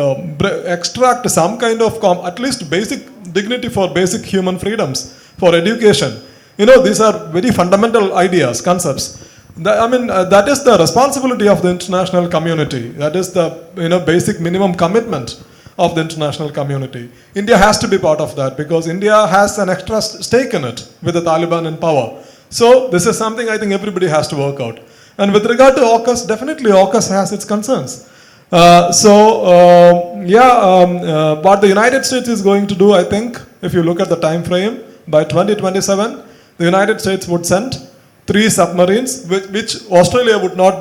extract some kind of at least basic dignity for basic human freedoms, for education. These are very fundamental ideas, concepts. That is the responsibility of the international community. That is the basic minimum commitment of the international community. India has to be part of that because India has an extra stake in it with the Taliban in power. So this is something I think everybody has to work out. And with regard to AUKUS, definitely AUKUS has its concerns. What the United States is going to do, I think, if you look at the time frame, by 2027, the United States would send 3 submarines, which Australia would not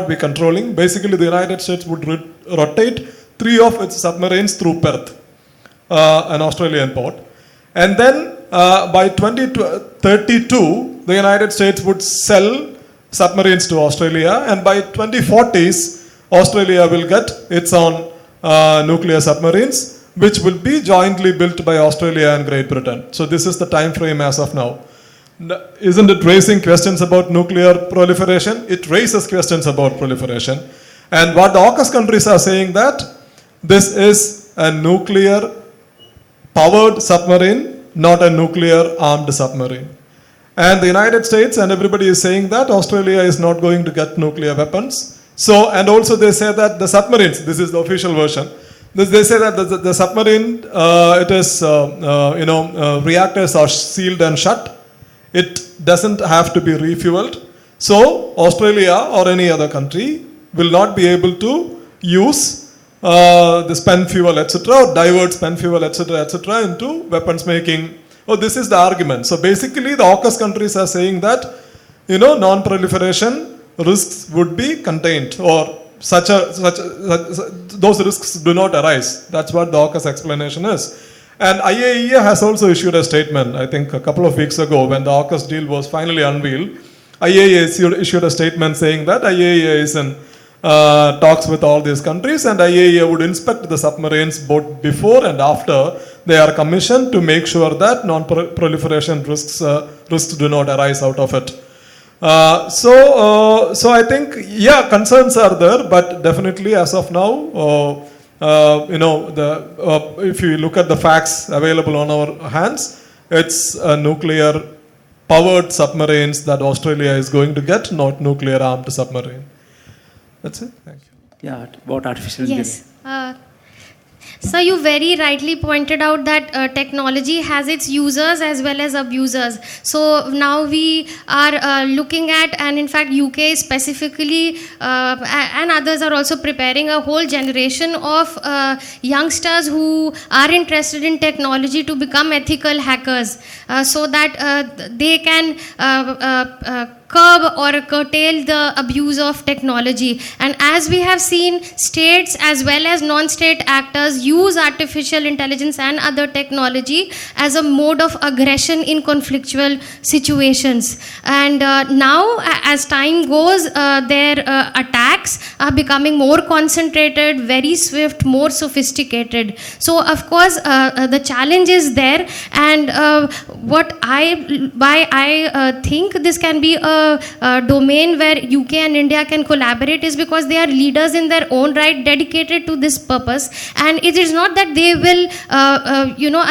be controlling. Basically, the United States would rotate 3 of its submarines through Perth, an Australian port. And then by 2032, the United States would sell submarines to Australia, and by 2040s, Australia will get its own nuclear submarines, which will be jointly built by Australia and Great Britain. So this is the time frame as of now. Isn't it raising questions about nuclear proliferation? It raises questions about proliferation. And what the AUKUS countries are saying that this is a nuclear powered submarine, not a nuclear armed submarine. And the United States and everybody is saying that Australia is not going to get nuclear weapons. So, and also they say that the submarines, this is the official version, they say that the submarine, reactors are sealed and shut. It doesn't have to be refueled. So, Australia or any other country will not be able to use the spent fuel, etc., or divert spent fuel, etc., into weapons making. Oh, this is the argument. So, basically, the AUKUS countries are saying that, non-proliferation risks would be contained, or those risks do not arise. That's what the AUKUS explanation is. And IAEA has also issued a statement, I think a couple of weeks ago, when the AUKUS deal was finally unveiled. IAEA issued a statement saying that IAEA is in talks with all these countries, and IAEA would inspect the submarines both before and after they are commissioned to make sure that non-proliferation risks do not arise out of it. So I think, concerns are there, but definitely as of now, if you look at the facts available on our hands, it's nuclear powered submarines that Australia is going to get, not nuclear armed submarine. That's it. Thank you. Yeah, about artificial Yes. So you very rightly pointed out that technology has its users as well as abusers. So now we are looking at, and in fact UK specifically and others are also preparing a whole generation of youngsters who are interested in technology to become ethical hackers, so that they can curb or curtail the abuse of technology. And as we have seen, states as well as non-state actors use artificial intelligence and other technology as a mode of aggression in conflictual situations. And now, as time goes, their attacks are becoming more concentrated, very swift, more sophisticated. So, of course, the challenge is there. And why I think this can be a domain where UK and India can collaborate is because they are leaders in their own right, dedicated to this purpose. And it is not that they will,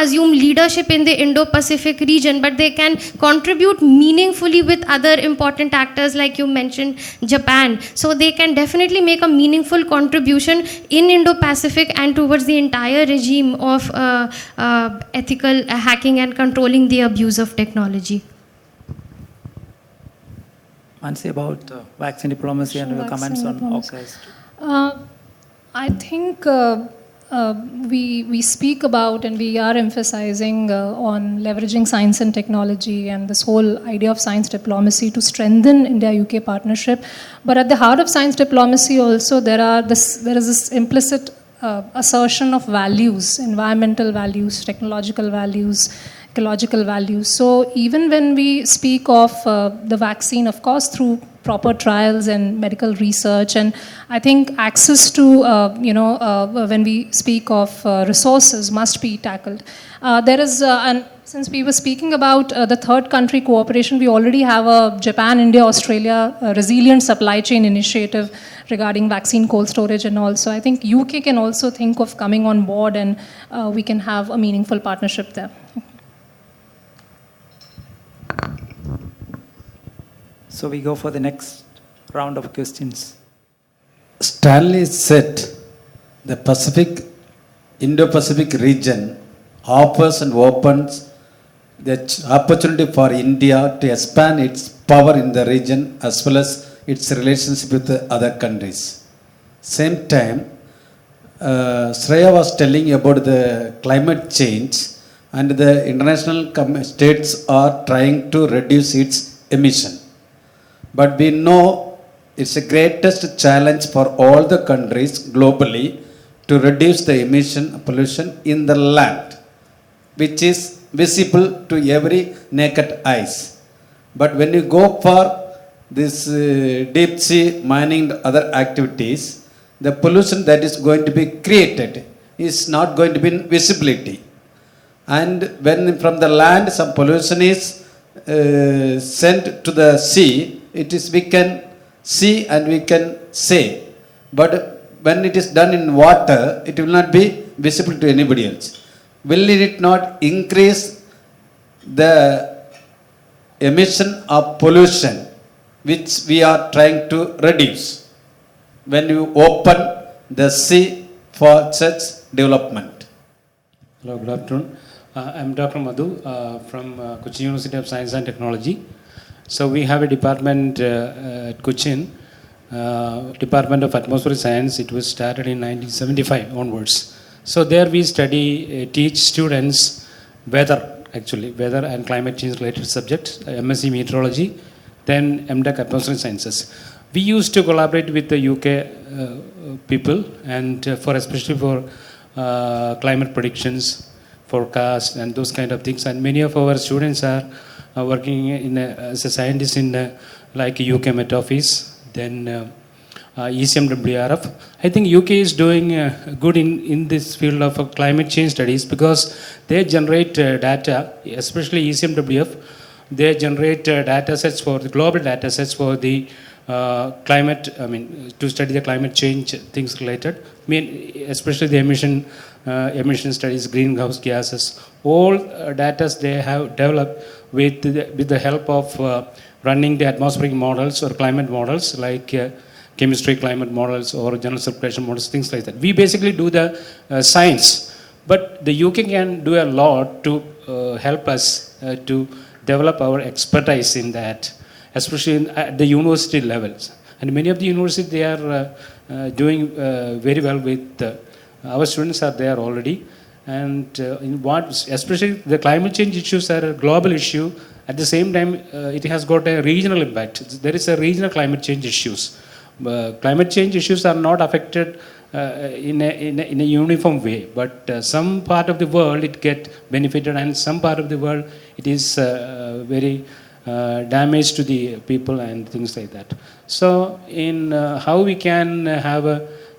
assume leadership in the Indo-Pacific region, but they can contribute meaningfully with other important actors, like you mentioned, Japan. So they can definitely make a meaningful contribution in Indo-Pacific and towards the entire regime of ethical hacking and controlling the abuse of technology. Manasi, about vaccine diplomacy and your comments on AUKUS. I think we speak about and we are emphasizing on leveraging science and technology and this whole idea of science diplomacy to strengthen India-UK partnership. But at the heart of science diplomacy also there is this implicit assertion of values, environmental values, technological values, ecological values. So even when we speak of the vaccine, of course, through proper trials and medical research, and I think access to, when we speak of resources must be tackled. There is, and since we were speaking about the third country cooperation, we already have a Japan, India, Australia resilient supply chain initiative regarding vaccine cold storage and all. So I think UK can also think of coming on board and we can have a meaningful partnership there. So we go for the next round of questions. Stanley said the Indo-Pacific region offers and opens the opportunity for India to expand its power in the region as well as its relationship with the other countries. Same time, Shreya was telling about the climate change and the international states are trying to reduce its emission. But we know it's the greatest challenge for all the countries globally to reduce the emission pollution in the land, which is visible to every naked eyes. But when you go for this deep sea mining and other activities, the pollution that is going to be created is not going to be in visibility. And when from the land some pollution is sent to the sea, we can see and we can say. But when it is done in water, it will not be visible to anybody else. Will it not increase the emission of pollution which we are trying to reduce when you open the sea for such development? Hello, good afternoon. I'm Dr. Madhu from Cochin University of Science and Technology. So we have a department at Cochin, Department of Atmospheric Science. It was started in 1975 onwards. So there we teach students weather and climate change related subjects, MSc Meteorology, then MTech Atmospheric Sciences. We used to collaborate with the UK people and especially for climate predictions, forecast and those kind of things. And many of our students are working as a scientist in like UK Met Office, then ECMWRF. I think UK is doing good in this field of climate change studies because they generate data, especially ECMWF. They generate data sets for the global data sets for the climate, to study the climate change things related. Especially the emission studies, greenhouse gases, all data they have developed with the help of running the atmospheric models or climate models like chemistry climate models or general circulation models, things like that. We basically do the science, but the UK can do a lot to help us to develop our expertise in that, especially at the university levels. And many of the universities, they are doing very well with, our students are there already. And especially the climate change issues are a global issue. At the same time, it has got a regional impact. There is a regional climate change issues. Climate change issues are not affected in a uniform way, but some part of the world it get benefited, and some part of the world it is very damage to the people and things like that. So in how we can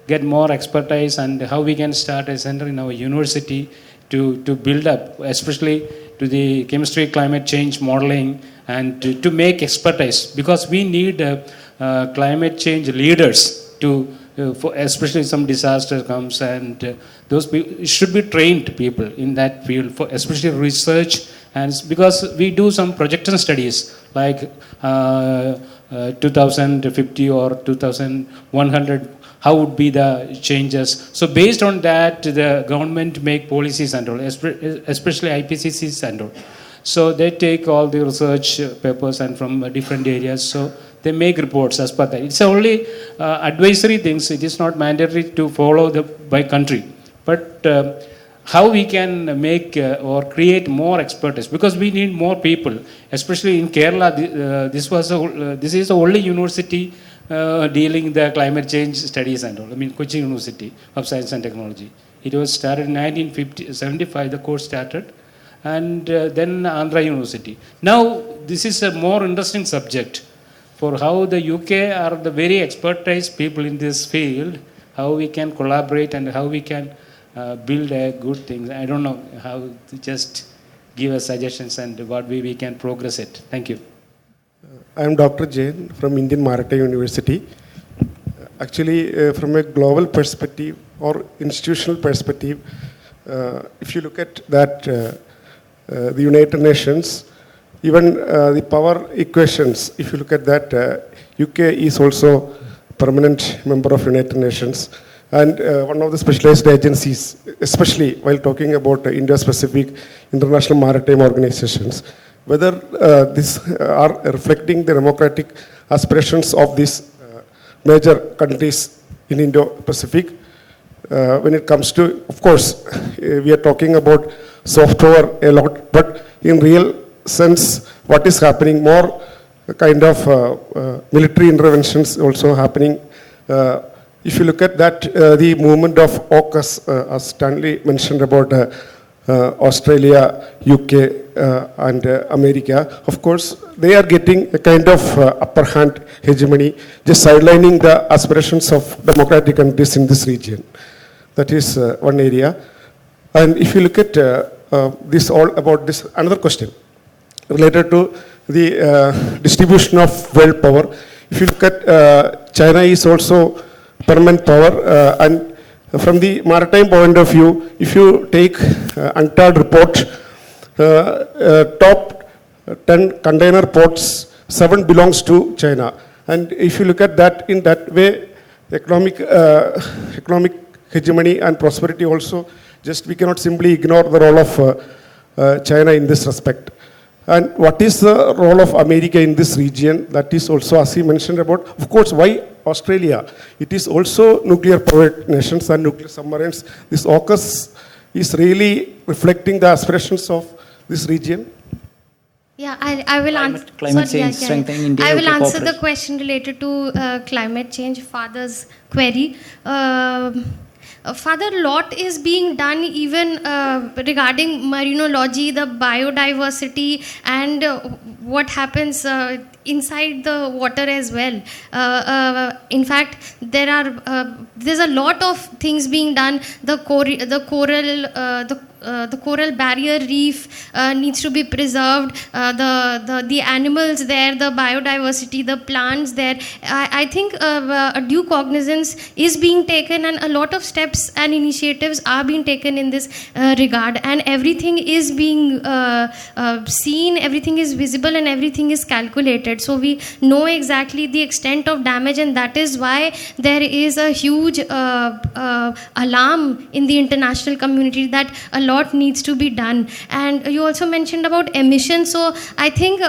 get more expertise, and how we can start a center in our university to build up, especially to the chemistry climate change modeling, and to make expertise, because we need climate change leaders to for especially some disaster comes, and those people should be trained people in that field, for especially research. And because we do some projection studies like 2050 or 2100, how would be the changes. So based on that, the government make policies and all, especially IPCCs and all. So they take all the research papers and from different areas. So they make reports as per that. It's only advisory things. It is not mandatory to follow by country. But how we can make or create more expertise, because we need more people, especially in Kerala. This is the only university dealing the climate change studies and all. I mean, Kochi University of Science and Technology. It was started in 1975. The course started, and then Andhra University. Now this is a more interesting subject for how the UK are the very expertise people in this field. How we can collaborate and how we can build a good thing. I don't know how to just give us suggestions and what way we can progress it. Thank you. I am Dr. Jain from Indian Maritime University. Actually, from a global perspective or institutional perspective, if you look at that, the United Nations, even the power equations, if you look at that, UK is also permanent member of United Nations, and one of the specialized agencies, especially while talking about Indo-Pacific international maritime organizations, whether these are reflecting the democratic aspirations of these major countries in Indo-Pacific. When it comes to, of course, we are talking about soft power a lot, but in real sense, what is happening, more kind of military interventions also happening. If you look at that, the movement of AUKUS, as Stanley mentioned about Australia, UK, and America, of course, they are getting a kind of upper hand hegemony, just sidelining the aspirations of democratic countries in this region. That is one area. And if you look at this all about this, another question related to the distribution of world power. If you look at China is also permanent power, and from the maritime point of view, if you take UNCTAD report, top 10 container ports, 7 belongs to China. And if you look at that in that way, economic hegemony and prosperity also, just we cannot simply ignore the role of China in this respect. And what is the role of America in this region? That is also, as he mentioned about, of course, why Australia? It is also nuclear powered nations and nuclear submarines. This AUKUS is really reflecting the aspirations of this region. Yeah, I will answer. Climate change strengthening India. I will answer the question related to climate change. Father's query. Father, lot is being done even regarding marinology, the biodiversity, and what happens inside the water as well. In fact, there's a lot of things being done. The coral barrier reef needs to be preserved. The animals there, the biodiversity, the plants there. I think a due cognizance is being taken, and a lot of steps and initiatives are being taken in this regard. And everything is being seen, everything is visible, and everything is calculated. So we know exactly the extent of damage, and that is why there is a huge alarm in the international community that a lot needs to be done. And you also mentioned about emissions. So I think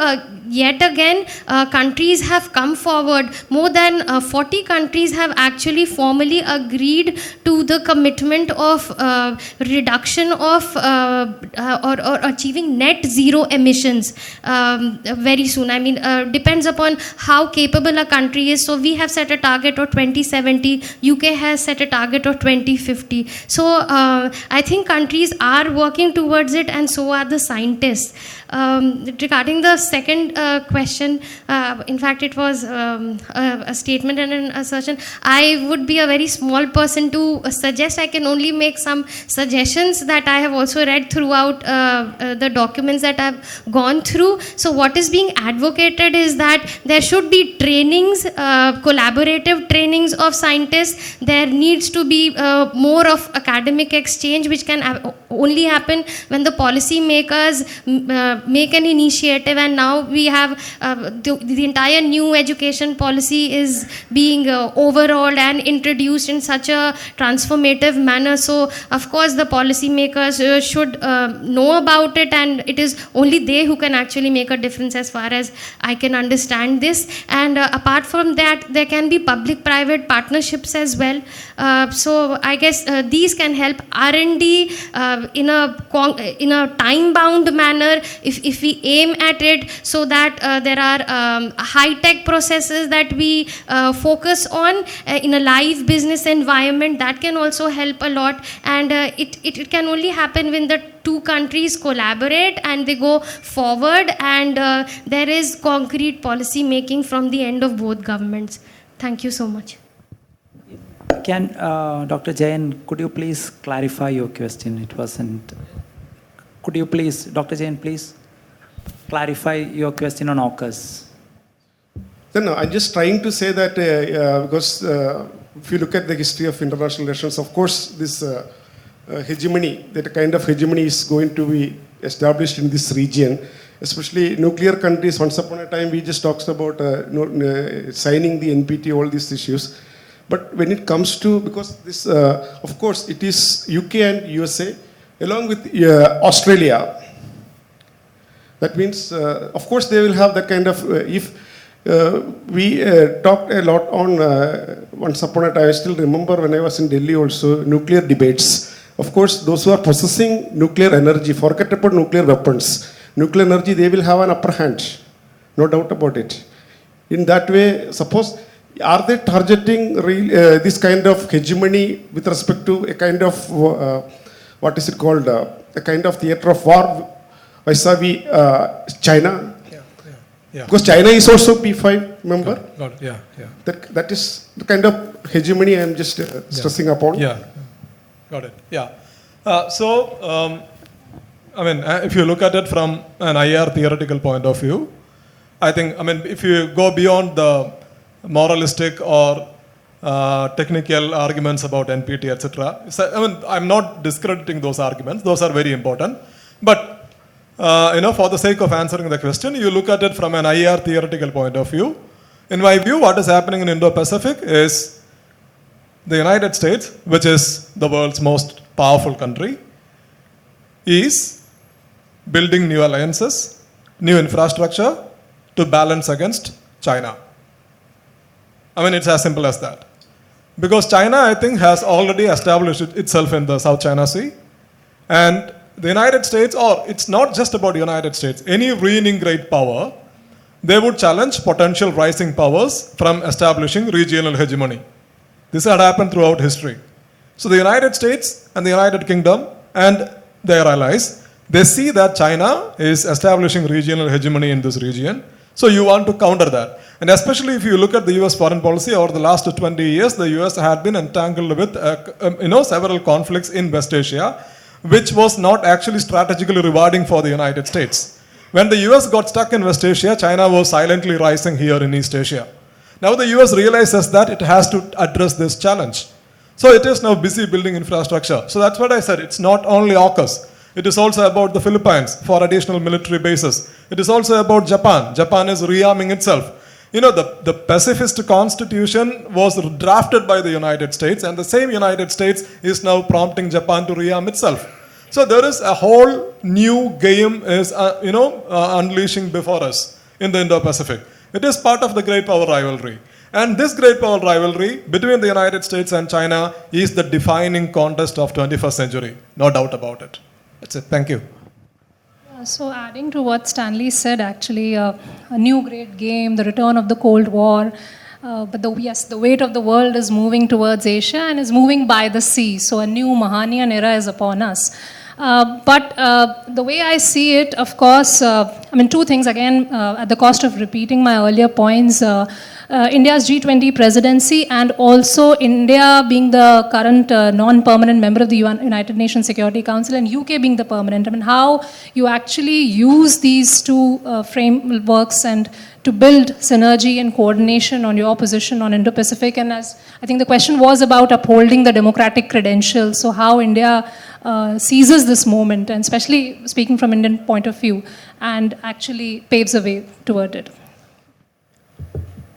yet again, countries have come forward. More than 40 countries have actually formally agreed to the commitment of reduction of or achieving net zero emissions very soon. I mean, depends upon how capable a country is. So we have set a target of 2070. UK has set a target of 2050. So I think countries are working towards it, and so are the scientists. Regarding the second question, in fact, it was a statement and an assertion. I would be a very small person to suggest. I can only make some suggestions that I have also read throughout the documents that I've gone through. So what is being advocated is that there should be trainings, collaborative trainings of scientists. There needs to be more of academic exchange, which can only happen when the policy makers make an initiative. And now we have the entire new education policy is being overhauled and introduced in such a transformative manner. So of course the policy makers should know about it, and it is only they who can actually make a difference, as far as I can understand this. And apart from that, there can be public-private partnerships as well. So I guess these can help R&D in a time-bound manner, if we aim at it, so that there are high-tech processes that we focus on in a live business environment. That can also help a lot. And it can only happen when the two countries collaborate and they go forward, and there is concrete policy making from the end of both governments. Thank you so much. Can Dr. Jain, could you please clarify your question? It wasn't. Could you please, Dr. Jain, please clarify your question on AUKUS? No, I'm just trying to say that because if you look at the history of international relations, of course, this hegemony, that kind of hegemony is going to be established in this region, especially nuclear countries. Once upon a time, we just talked about signing the NPT, all these issues. But when it comes to, because this, of course, it is UK and USA, along with Australia. That means, of course, they will have that kind of, if we talked a lot on, once upon a time, I still remember when I was in Delhi also, nuclear debates. Of course, those who are possessing nuclear energy, forget about nuclear weapons. Nuclear energy, they will have an upper hand. No doubt about it. In that way, suppose, are they targeting this kind of hegemony with respect to a kind of, what is it called, a kind of theater of war vis-a-vis China? Yeah. Because China is also P5 member. Got it. Yeah. That is the kind of hegemony I am just stressing upon. Yeah. Got it. Yeah. I mean, if you look at it from an IR theoretical point of view, I think, I mean, if you go beyond the moralistic or technical arguments about NPT, etc. So, I mean, I'm not discrediting those arguments. Those are very important. But, for the sake of answering the question, you look at it from an IR theoretical point of view. In my view, what is happening in Indo-Pacific is the United States, which is the world's most powerful country, is building new alliances, new infrastructure to balance against China. I mean, it's as simple as that. Because China, I think, has already established itself in the South China Sea. And the United States, or it's not just about the United States, any reigning great power, they would challenge potential rising powers from establishing regional hegemony. This had happened throughout history. So the United States and the United Kingdom and their allies, they see that China is establishing regional hegemony in this region. So you want to counter that. And especially if you look at the US foreign policy over the last 20 years, the US had been entangled with several conflicts in West Asia, which was not actually strategically rewarding for the United States. When the US got stuck in West Asia, China was silently rising here in East Asia. Now the US realizes that it has to address this challenge. So it is now busy building infrastructure. So that's what I said. It's not only AUKUS. It is also about the Philippines for additional military bases. It is also about Japan. Japan is rearming itself. The pacifist constitution was drafted by the United States, and the same United States is now prompting Japan to rearm itself. So there is a whole new game is, unleashing before us in the Indo-Pacific. It is part of the great power rivalry. And this great power rivalry between the United States and China is the defining contest of 21st century. No doubt about it. That's it. Thank you. So adding to what Stanley said, actually, a new great game, the return of the Cold War. But the weight of the world is moving towards Asia and is moving by the sea. So a new Mahanian era is upon us. But the way I see it, of course, two things again, at the cost of repeating my earlier points. India's G20 presidency and also India being the current non-permanent member of the United Nations Security Council and UK being the permanent. How you actually use these two frameworks and to build synergy and coordination on your position on Indo-Pacific. And as I think the question was about upholding the democratic credentials, so how India seizes this moment, and especially speaking from Indian point of view, and actually paves a way toward it.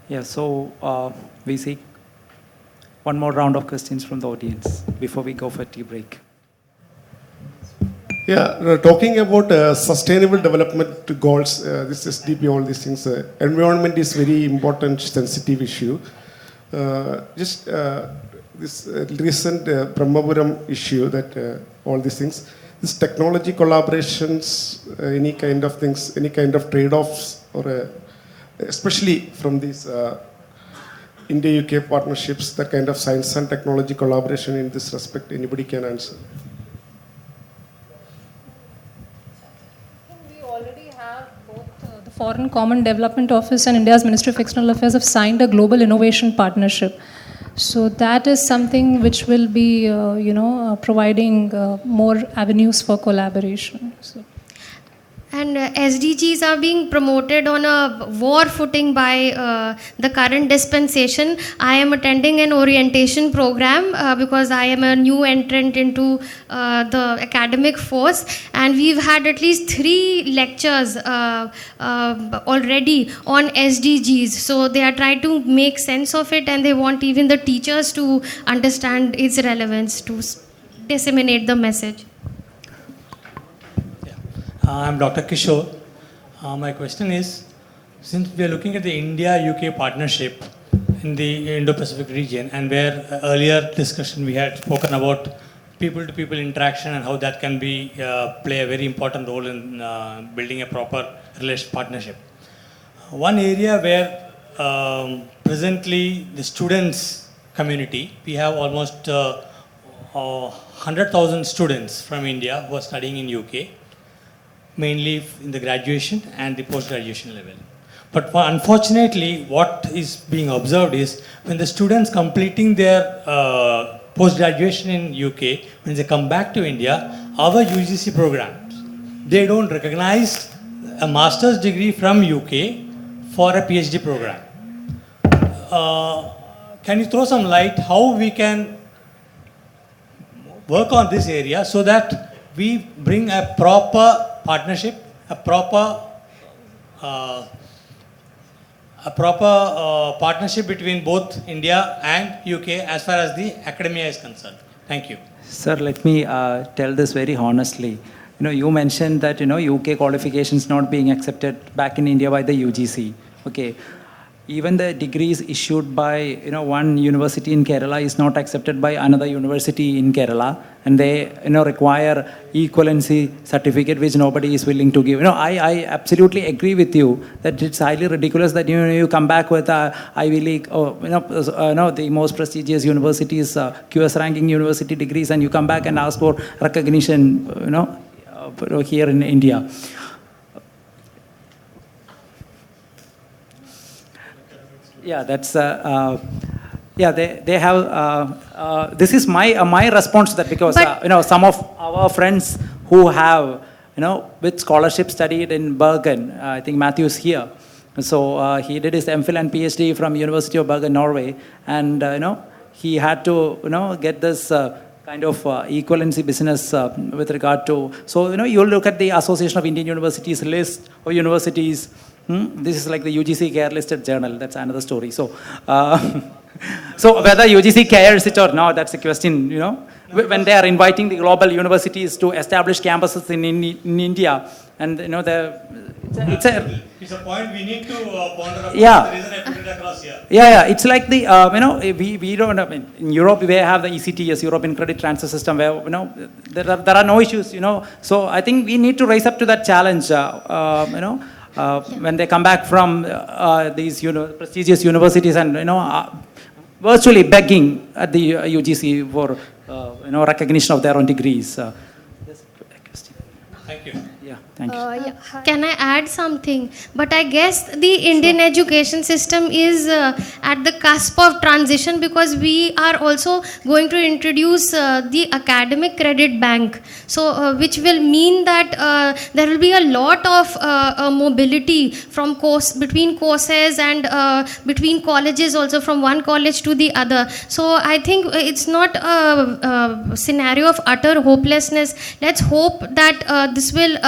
Yeah, so we see one more round of questions from the audience before we go for tea break. Yeah, talking about sustainable development goals, this is deep beyond these things. Environment is very important, sensitive issue. This recent Brahmapuram issue, that all these things, this technology collaborations, any kind of things, any kind of trade-offs, or especially from these Indo-UK partnerships, that kind of science and technology collaboration in this respect, anybody can answer. We already have both the Foreign Common Development Office and India's Ministry of External Affairs have signed a global innovation partnership. So that is something which will be, providing more avenues for collaboration. So. And SDGs are being promoted on a war footing by the current dispensation. I am attending an orientation program because I am a new entrant into the academic force, and we've had at least 3 lectures already on SDGs. So they are trying to make sense of it, and they want even the teachers to understand its relevance, to disseminate the message. I'm Dr. Kishore. My question is, since we are looking at the India-UK partnership in the Indo-Pacific region, and where earlier discussion we had spoken about people-to-people interaction and how that can be play a very important role in building a proper partnership. One area where presently the students community, we have almost 100,000 students from India who are studying in UK, mainly in the graduation and the post-graduation level. But unfortunately, what is being observed is when the students completing their post-graduation in UK, when they come back to India, our UGC programs, they don't recognize a master's degree from UK for a PhD program. Can you throw some light how we can work on this area so that we bring a proper partnership, a proper partnership between both India and UK as far as the academia is concerned? Thank you. Sir, let me tell this very honestly. You mentioned that UK qualifications not being accepted back in India by the UGC. Okay. Even the degrees issued by one university in Kerala is not accepted by another university in Kerala, and they require equivalency certificate which nobody is willing to give. I absolutely agree with you that it's highly ridiculous that you come back with Ivy League or the most prestigious universities, QS ranking university degrees, and you come back and ask for recognition here in India. Yeah, that's they have. This is my response to that, because some of our friends who have with scholarship studied in Bergen. I think Matthew is here, so he did his MPhil and PhD from University of Bergen, Norway, and he had to get this kind of equivalency business with regard to. So you look at the Association of Indian Universities list of universities. This is like the UGC care listed journal. That's another story. So, so whether UGC cares it or not, that's a question. When they are inviting the global universities to establish campuses in India, and it's It's a point we need to ponder upon. Yeah. The reason I put it across here. Yeah, it's like the, we don't, in Europe, we have the ECTS, European Credit Transfer System, where, there are no issues, So I think we need to rise up to that challenge, when they come back from these, prestigious universities and, virtually begging at the UGC for, recognition of their own degrees. Thank you. Yeah, thank you. Can I add something? But I guess the Indian education system is at the cusp of transition, because we are also going to introduce the academic credit bank. So, which will mean that there will be a lot of mobility from between courses and between colleges, also from one college to the other. So I think it's not a scenario of utter hopelessness. Let's hope that this will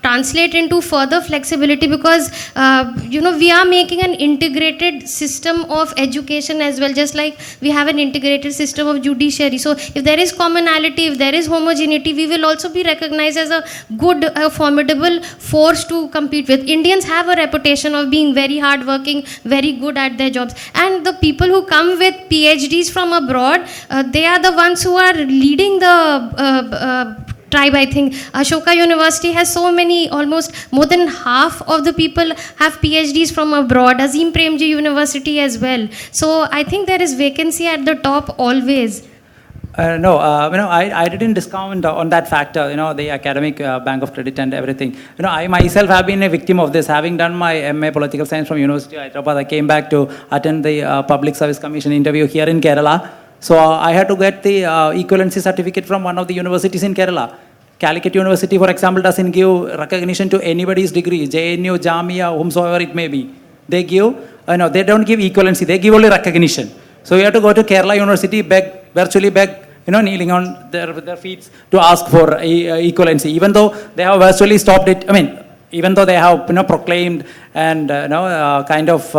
translate into further flexibility, because we are making an integrated system of education as well, just like we have an integrated system of judiciary. So if there is commonality, if there is homogeneity, we will also be recognized as a good, formidable force to compete with. Indians have a reputation of being very hardworking, very good at their jobs, and the people who come with PhDs from abroad, they are the ones who are leading the tribe. I think Ashoka University has so many, almost more than half of the people have PhDs from abroad. Azim Premji University as well. So I think there is vacancy at the top always. No, I didn't discount on that factor, the academic bank of credit and everything. I myself have been a victim of this. Having done my MA Political Science from University of Hyderabad, I came back to attend the Public Service Commission interview here in Kerala. So I had to get the equivalency certificate from one of the universities in Kerala. Calicut University, for example, doesn't give recognition to anybody's degree, JNU, Jamia, whomsoever it may be. They give, they don't give equivalency, they give only recognition. So you have to go to Kerala University, virtually beg, kneeling on their feet to ask for equivalency, even though they have virtually stopped it. Even though they have proclaimed and kind of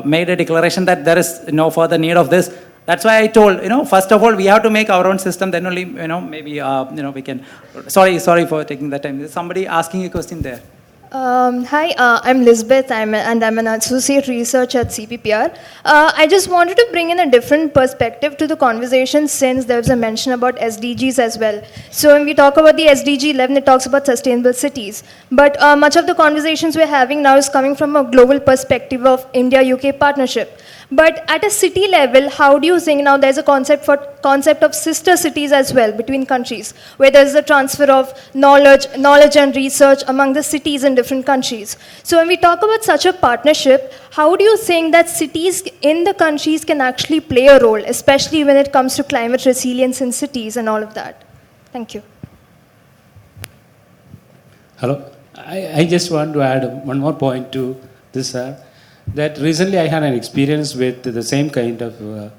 made a declaration that there is no further need of this. That's why I told, first of all, we have to make our own system, then only, maybe, we can. Sorry for taking that time. There's somebody asking a question there. Hi, I'm Lisbeth, and I'm an associate researcher at CPPR. I just wanted to bring in a different perspective to the conversation, since there was a mention about SDGs as well. So when we talk about the SDG 11, it talks about sustainable cities. But much of the conversations we're having now is coming from a global perspective of India-UK partnership. But at a city level, how do you think now there's a concept of sister cities as well between countries, where there's a transfer of knowledge and research among the cities in different countries. So when we talk about such a partnership, how do you think that cities in the countries can actually play a role, especially when it comes to climate resilience in cities and all of that? Thank you. Hello. I just want to add one more point to this, sir. That recently I had an experience with the same kind of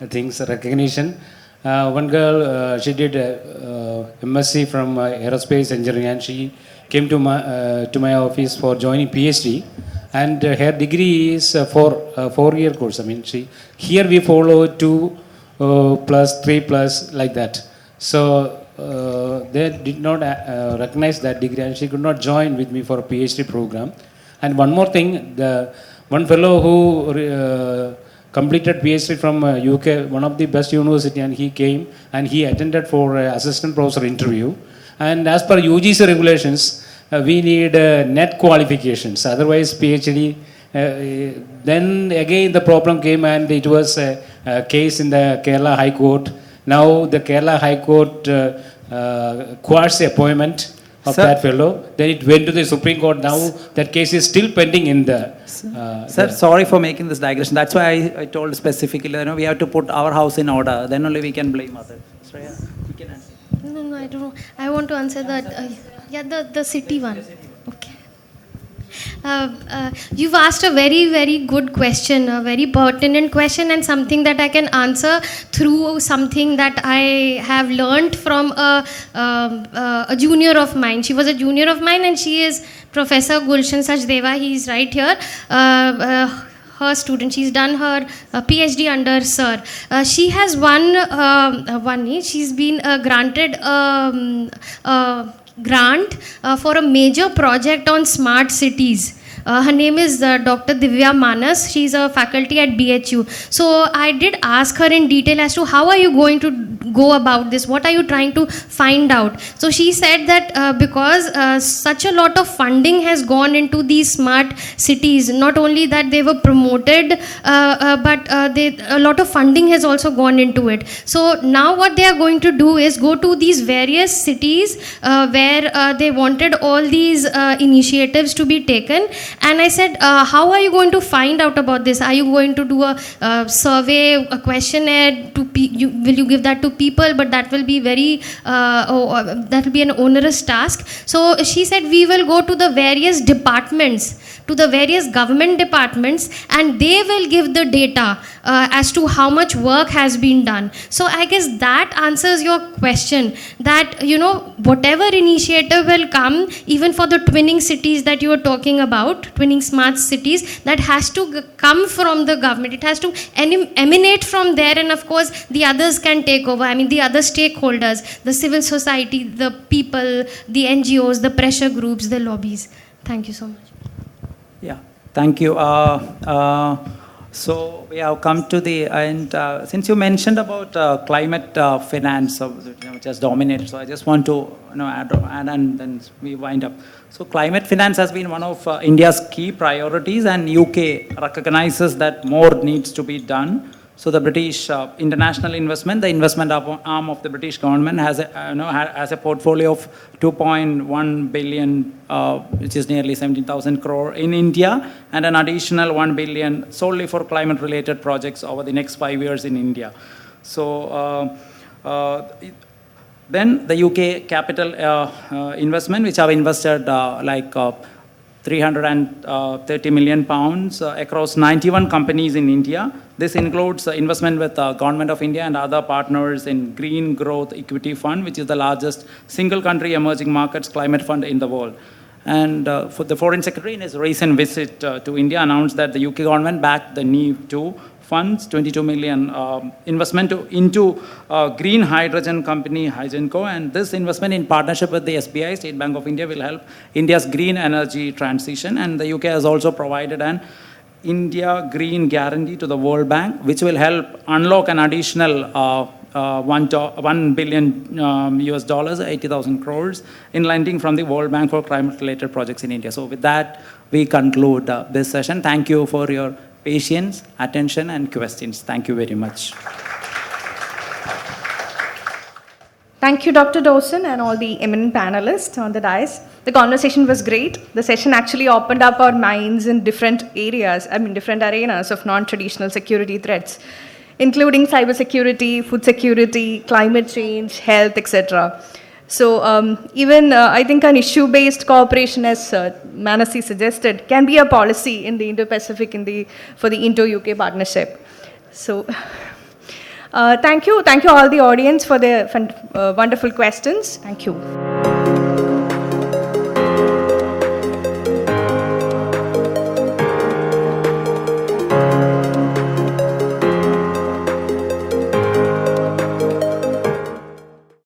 things, recognition. One girl, she did MSc from aerospace engineering, and she came to my office for joining PhD. And her degree is for a 4-year course. Here we follow 2 plus 3 plus like that. So they did not recognize that degree, and she could not join with me for a PhD program. And one more thing, one fellow who completed PhD from UK, one of the best university, and he came and he attended for assistant professor interview. And as per UGC regulations, we need net qualifications, otherwise PhD. Then again the problem came, and it was a case in the Kerala High Court. Now the Kerala High Court quashed the appointment of that fellow. Then it went to the Supreme Court. Now that case is still pending in the... Sir, sorry for making this digression. That's why I told specifically, we have to put our house in order. Then only we can blame others. Shreya, you can answer. No, I don't know. I want to answer that. The city one. Okay. You've asked a very, very good question, a very pertinent question, and something that I can answer through something that I have learned from a junior of mine. She was a junior of mine, and she is Professor Gulshan Sachdeva. He is right here. Her student, she's done her PhD under Sir. She has she's been granted grant for a major project on smart cities. Her name is Dr. Divya Manas. She's a faculty at BHU. So I did ask her in detail as to how are you going to go about this? What are you trying to find out? So she said that because such a lot of funding has gone into these smart cities, not only that they were promoted, but a lot of funding has also gone into it. So now what they are going to do is go to these various cities where they wanted all these initiatives to be taken. And I said, how are you going to find out about this? Are you going to do a survey, a questionnaire? Will you give that to people? But that will be that will be an onerous task. So she said, we will go to the various departments, to the various government departments, and they will give the data as to how much work has been done. So I guess that answers your question, that whatever initiative will come, even for the twinning cities that you were talking about, twinning smart cities, that has to come from the government. It has to emanate from there, and of course the others can take over. I mean, the other stakeholders, the civil society, the people, the NGOs, the pressure groups, the lobbies. Thank you so much. Yeah, thank you. So we have come to the end. Since you mentioned about climate finance, which has dominated, so I just want to add and then we wind up. So climate finance has been one of India's key priorities, and UK recognizes that more needs to be done. So the British international investment, the investment arm of the British government, has a portfolio of 2.1 billion, which is nearly 17,000 crore in India, and an additional 1 billion solely for climate-related projects over the next 5 years in India. So then the UK capital investment, which have invested 330 million pounds across 91 companies in India. This includes investment with Government of India and other partners in Green Growth Equity Fund, which is the largest single country emerging markets climate fund in the world. And for the Foreign Secretary in his recent visit to India announced that the UK government backed the NEEV2 funds, 22 million investment into green hydrogen company Hygenco, and this investment in partnership with the SBI, State Bank of India, will help India's green energy transition. And the UK has also provided an India Green Guarantee to the World Bank, which will help unlock an additional $1 billion US dollars, 80,000 crores in lending from the World Bank for climate-related projects in India. So with that, we conclude this session. Thank you for your patience, attention, and questions. Thank you very much. Thank you, Dr. Dawson, and all the eminent panelists on the dais. The conversation was great. The session actually opened up our minds in different areas, different arenas of non-traditional security threats, including cybersecurity, food security, climate change, health, etc. So I think an issue-based cooperation, as Manasi suggested, can be a policy in the Indo-Pacific for the Indo-UK partnership. So thank you all the audience for the wonderful questions. Thank you.